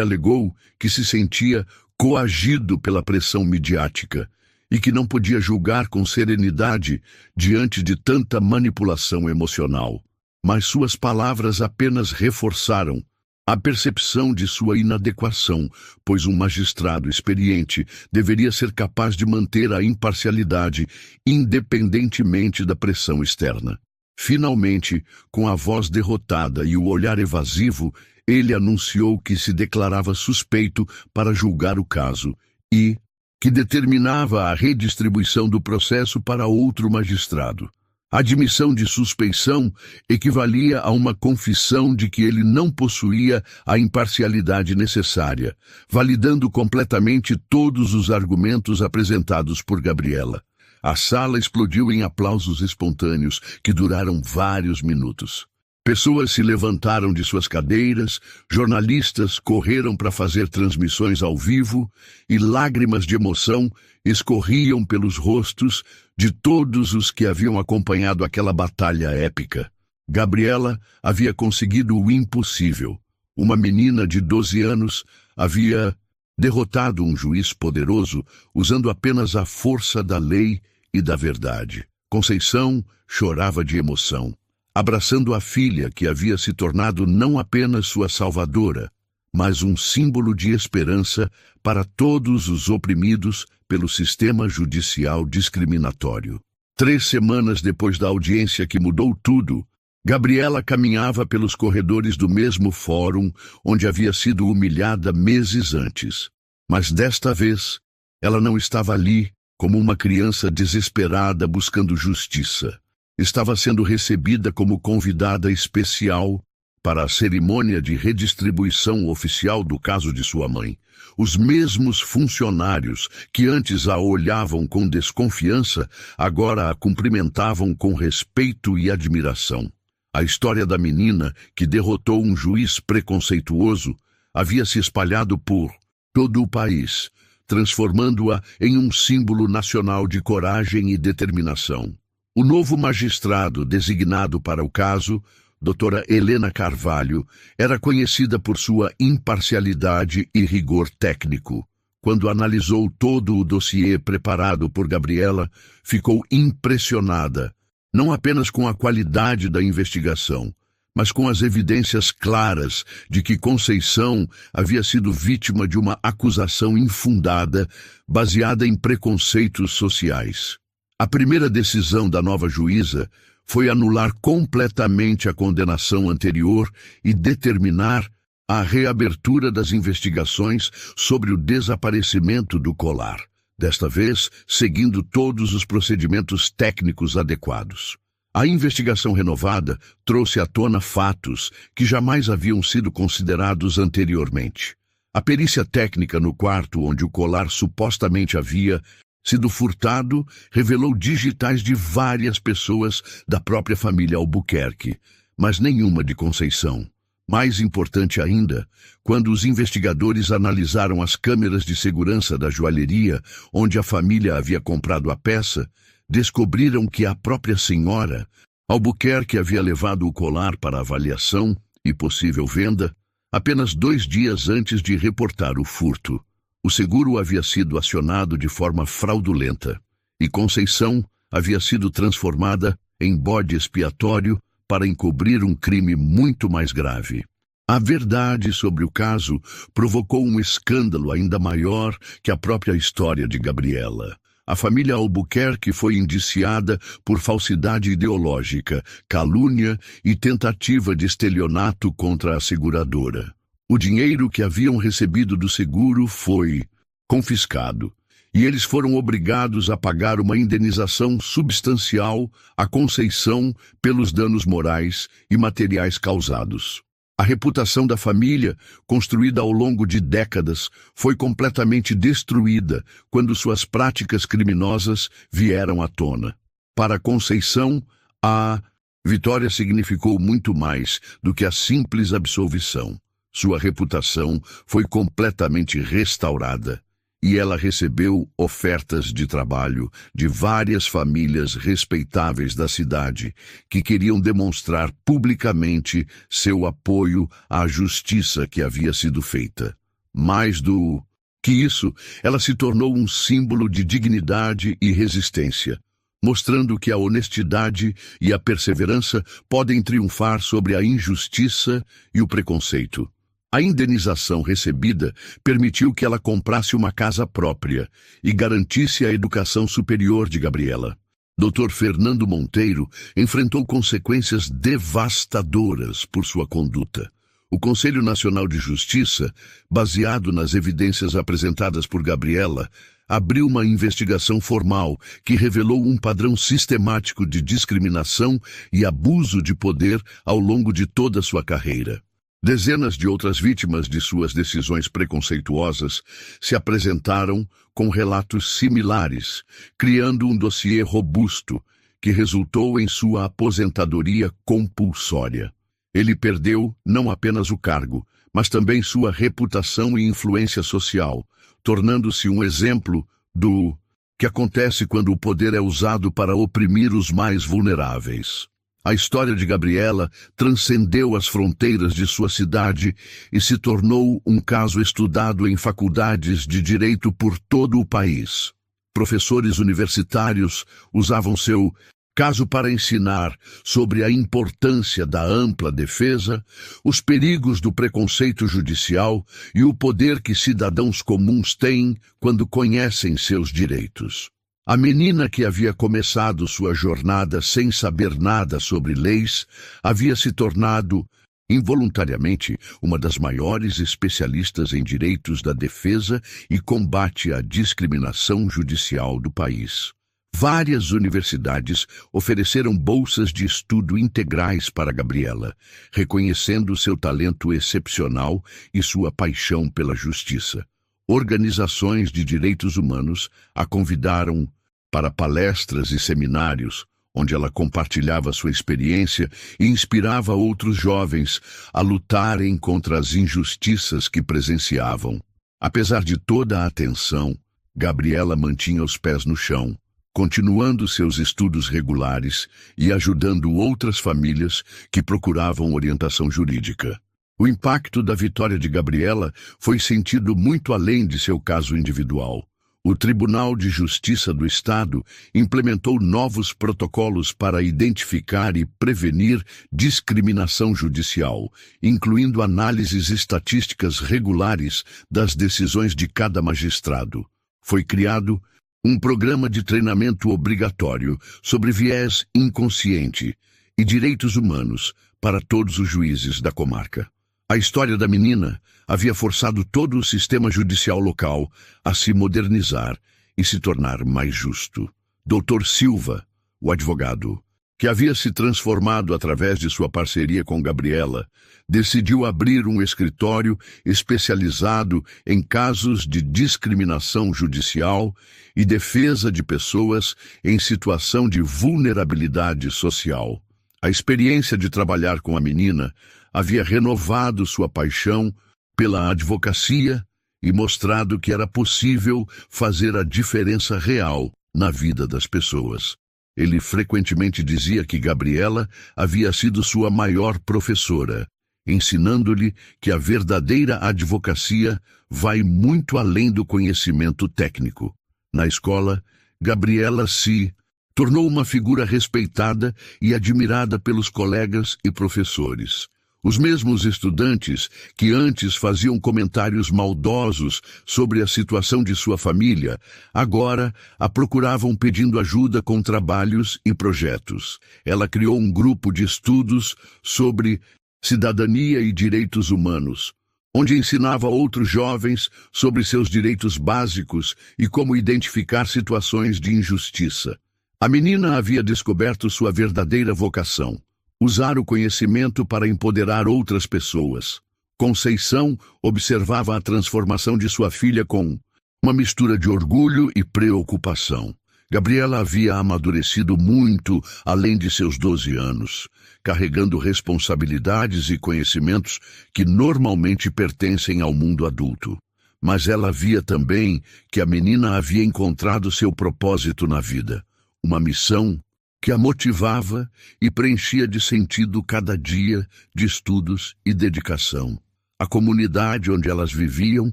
alegou que se sentia coagido pela pressão midiática e que não podia julgar com serenidade diante de tanta manipulação emocional. Mas suas palavras apenas reforçaram a percepção de sua inadequação, pois um magistrado experiente deveria ser capaz de manter a imparcialidade independentemente da pressão externa. Finalmente, com a voz derrotada e o olhar evasivo, ele anunciou que se declarava suspeito para julgar o caso e que determinava a redistribuição do processo para outro magistrado. A admissão de suspeição equivalia a uma confissão de que ele não possuía a imparcialidade necessária, validando completamente todos os argumentos apresentados por Gabriela. A sala explodiu em aplausos espontâneos que duraram vários minutos. Pessoas se levantaram de suas cadeiras, jornalistas correram para fazer transmissões ao vivo e lágrimas de emoção escorriam pelos rostos de todos os que haviam acompanhado aquela batalha épica. Gabriela havia conseguido o impossível. Uma menina de 12 anos havia derrotado um juiz poderoso usando apenas a força da lei e da verdade. Conceição chorava de emoção. abraçando a filha que havia se tornado não apenas sua salvadora, mas um símbolo de esperança para todos os oprimidos pelo sistema judicial discriminatório. 3 semanas depois da audiência que mudou tudo, Gabriela caminhava pelos corredores do mesmo fórum onde havia sido humilhada meses antes. Mas desta vez, ela não estava ali como uma criança desesperada buscando justiça. Estava sendo recebida como convidada especial para a cerimônia de redistribuição oficial do caso de sua mãe. Os mesmos funcionários que antes a olhavam com desconfiança, agora a cumprimentavam com respeito e admiração. A história da menina que derrotou um juiz preconceituoso havia se espalhado por todo o país, transformando-a em um símbolo nacional de coragem e determinação. O novo magistrado designado para o caso, Doutora Helena Carvalho, era conhecida por sua imparcialidade e rigor técnico. Quando analisou todo o dossiê preparado por Gabriela, ficou impressionada, não apenas com a qualidade da investigação, mas com as evidências claras de que Conceição havia sido vítima de uma acusação infundada, baseada em preconceitos sociais. A primeira decisão da nova juíza foi anular completamente a condenação anterior e determinar a reabertura das investigações sobre o desaparecimento do colar, desta vez seguindo todos os procedimentos técnicos adequados. A investigação renovada trouxe à tona fatos que jamais haviam sido considerados anteriormente. A perícia técnica no quarto onde o colar supostamente havia sido furtado revelou digitais de várias pessoas da própria família Albuquerque, mas nenhuma de Conceição. Mais importante ainda, quando os investigadores analisaram as câmeras de segurança da joalheria onde a família havia comprado a peça, descobriram que a própria senhora Albuquerque havia levado o colar para avaliação e possível venda apenas 2 dias antes de reportar o furto. O seguro havia sido acionado de forma fraudulenta e Conceição havia sido transformada em bode expiatório para encobrir um crime muito mais grave. A verdade sobre o caso provocou um escândalo ainda maior que a própria história de Gabriela. A família Albuquerque foi indiciada por falsidade ideológica, calúnia e tentativa de estelionato contra a seguradora. O dinheiro que haviam recebido do seguro foi confiscado, e eles foram obrigados a pagar uma indenização substancial à Conceição pelos danos morais e materiais causados. A reputação da família, construída ao longo de décadas, foi completamente destruída quando suas práticas criminosas vieram à tona. Para Conceição, a vitória significou muito mais do que a simples absolvição. Sua reputação foi completamente restaurada e ela recebeu ofertas de trabalho de várias famílias respeitáveis da cidade que queriam demonstrar publicamente seu apoio à justiça que havia sido feita. Mais do que isso, ela se tornou um símbolo de dignidade e resistência, mostrando que a honestidade e a perseverança podem triunfar sobre a injustiça e o preconceito. A indenização recebida permitiu que ela comprasse uma casa própria e garantisse a educação superior de Gabriela. Dr. Fernando Monteiro enfrentou consequências devastadoras por sua conduta. O Conselho Nacional de Justiça, baseado nas evidências apresentadas por Gabriela, abriu uma investigação formal que revelou um padrão sistemático de discriminação e abuso de poder ao longo de toda sua carreira. Dezenas de outras vítimas de suas decisões preconceituosas se apresentaram com relatos similares, criando um dossiê robusto que resultou em sua aposentadoria compulsória. Ele perdeu não apenas o cargo, mas também sua reputação e influência social, tornando-se um exemplo do que acontece quando o poder é usado para oprimir os mais vulneráveis. A história de Gabriela transcendeu as fronteiras de sua cidade e se tornou um caso estudado em faculdades de direito por todo o país. Professores universitários usavam seu Caso para ensinar sobre a importância da ampla defesa, os perigos do preconceito judicial e o poder que cidadãos comuns têm quando conhecem seus direitos. A menina que havia começado sua jornada sem saber nada sobre leis havia se tornado, involuntariamente, uma das maiores especialistas em direitos da defesa e combate à discriminação judicial do país. Várias universidades ofereceram bolsas de estudo integrais para Gabriela, reconhecendo seu talento excepcional e sua paixão pela justiça. Organizações de direitos humanos a convidaram para palestras e seminários, onde ela compartilhava sua experiência e inspirava outros jovens a lutarem contra as injustiças que presenciavam. Apesar de toda a atenção, Gabriela mantinha os pés no chão, continuando seus estudos regulares e ajudando outras famílias que procuravam orientação jurídica. O impacto da vitória de Gabriela foi sentido muito além de seu caso individual. O Tribunal de Justiça do Estado implementou novos protocolos para identificar e prevenir discriminação judicial, incluindo análises estatísticas regulares das decisões de cada magistrado. Foi criado um programa de treinamento obrigatório sobre viés inconsciente e direitos humanos para todos os juízes da comarca. A história da menina havia forçado todo o sistema judicial local a se modernizar e se tornar mais justo. Dr. Silva, o advogado, que havia se transformado através de sua parceria com Gabriela, decidiu abrir um escritório especializado em casos de discriminação judicial e defesa de pessoas em situação de vulnerabilidade social. A experiência de trabalhar com a menina havia renovado sua paixão pela advocacia e mostrado que era possível fazer a diferença real na vida das pessoas. Ele frequentemente dizia que Gabriela havia sido sua maior professora, ensinando-lhe que a verdadeira advocacia vai muito além do conhecimento técnico. Na escola, Gabriela se tornou uma figura respeitada e admirada pelos colegas e professores. Os mesmos estudantes que antes faziam comentários maldosos sobre a situação de sua família, agora a procuravam pedindo ajuda com trabalhos e projetos. Ela criou um grupo de estudos sobre cidadania e direitos humanos, onde ensinava outros jovens sobre seus direitos básicos e como identificar situações de injustiça. A menina havia descoberto sua verdadeira vocação: usar o conhecimento para empoderar outras pessoas. Conceição observava a transformação de sua filha com uma mistura de orgulho e preocupação. Gabriela havia amadurecido muito além de seus 12 anos, carregando responsabilidades e conhecimentos que normalmente pertencem ao mundo adulto. Mas ela via também que a menina havia encontrado seu propósito na vida, uma missão que a motivava e preenchia de sentido cada dia de estudos e dedicação. A comunidade onde elas viviam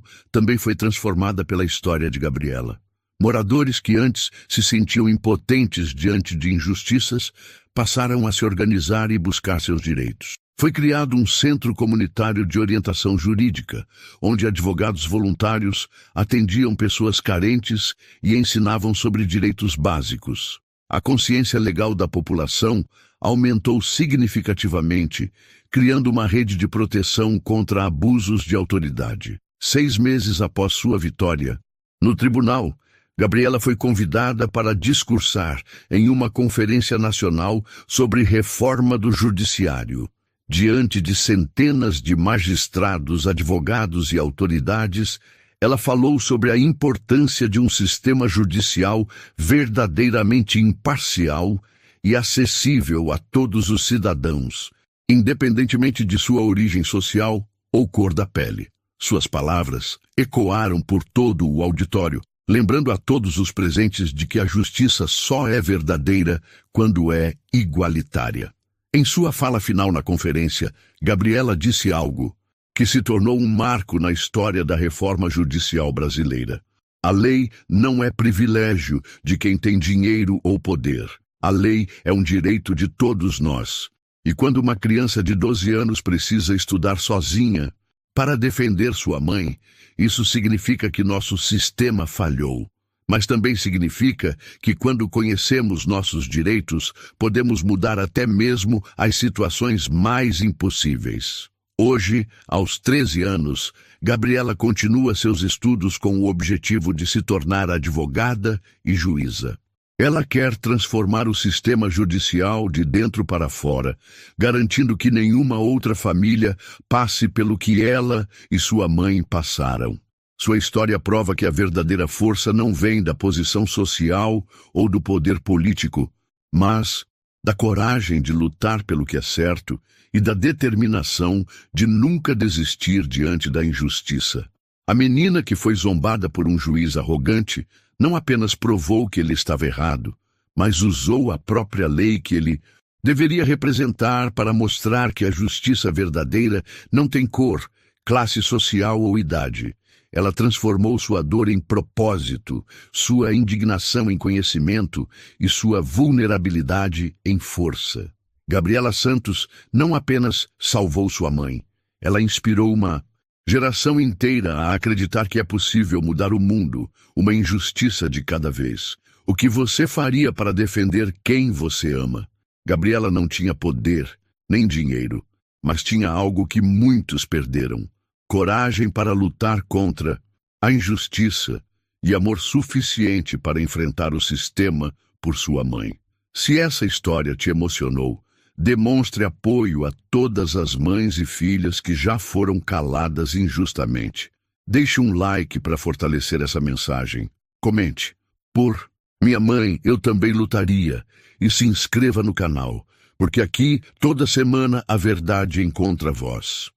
também foi transformada pela história de Gabriela. Moradores que antes se sentiam impotentes diante de injustiças passaram a se organizar e buscar seus direitos. Foi criado um centro comunitário de orientação jurídica, onde advogados voluntários atendiam pessoas carentes e ensinavam sobre direitos básicos. A consciência legal da população aumentou significativamente, criando uma rede de proteção contra abusos de autoridade. 6 meses após sua vitória, no tribunal, Gabriela foi convidada para discursar em uma conferência nacional sobre reforma do judiciário. Diante de centenas de magistrados, advogados e autoridades, ela falou sobre a importância de um sistema judicial verdadeiramente imparcial e acessível a todos os cidadãos, independentemente de sua origem social ou cor da pele. Suas palavras ecoaram por todo o auditório, lembrando a todos os presentes de que a justiça só é verdadeira quando é igualitária. Em sua fala final na conferência, Gabriela disse algo que se tornou um marco na história da reforma judicial brasileira. A lei não é privilégio de quem tem dinheiro ou poder. A lei é um direito de todos nós. E quando uma criança de 12 anos precisa estudar sozinha para defender sua mãe, isso significa que nosso sistema falhou. Mas também significa que quando conhecemos nossos direitos, podemos mudar até mesmo as situações mais impossíveis. Hoje, aos 13 anos, Gabriela continua seus estudos com o objetivo de se tornar advogada e juíza. Ela quer transformar o sistema judicial de dentro para fora, garantindo que nenhuma outra família passe pelo que ela e sua mãe passaram. Sua história prova que a verdadeira força não vem da posição social ou do poder político, mas da coragem de lutar pelo que é certo e da determinação de nunca desistir diante da injustiça. A menina que foi zombada por um juiz arrogante não apenas provou que ele estava errado, mas usou a própria lei que ele deveria representar para mostrar que a justiça verdadeira não tem cor, classe social ou idade. Ela transformou sua dor em propósito, sua indignação em conhecimento e sua vulnerabilidade em força. Gabriela Santos não apenas salvou sua mãe, ela inspirou uma geração inteira a acreditar que é possível mudar o mundo, uma injustiça de cada vez. O que você faria para defender quem você ama? Gabriela não tinha poder, nem dinheiro, mas tinha algo que muitos perderam: coragem para lutar contra a injustiça e amor suficiente para enfrentar o sistema por sua mãe. Se essa história te emocionou, demonstre apoio a todas as mães e filhas que já foram caladas injustamente. Deixe um like para fortalecer essa mensagem. Comente: por minha mãe, eu também lutaria. E se inscreva no canal, porque aqui, toda semana, a verdade encontra voz.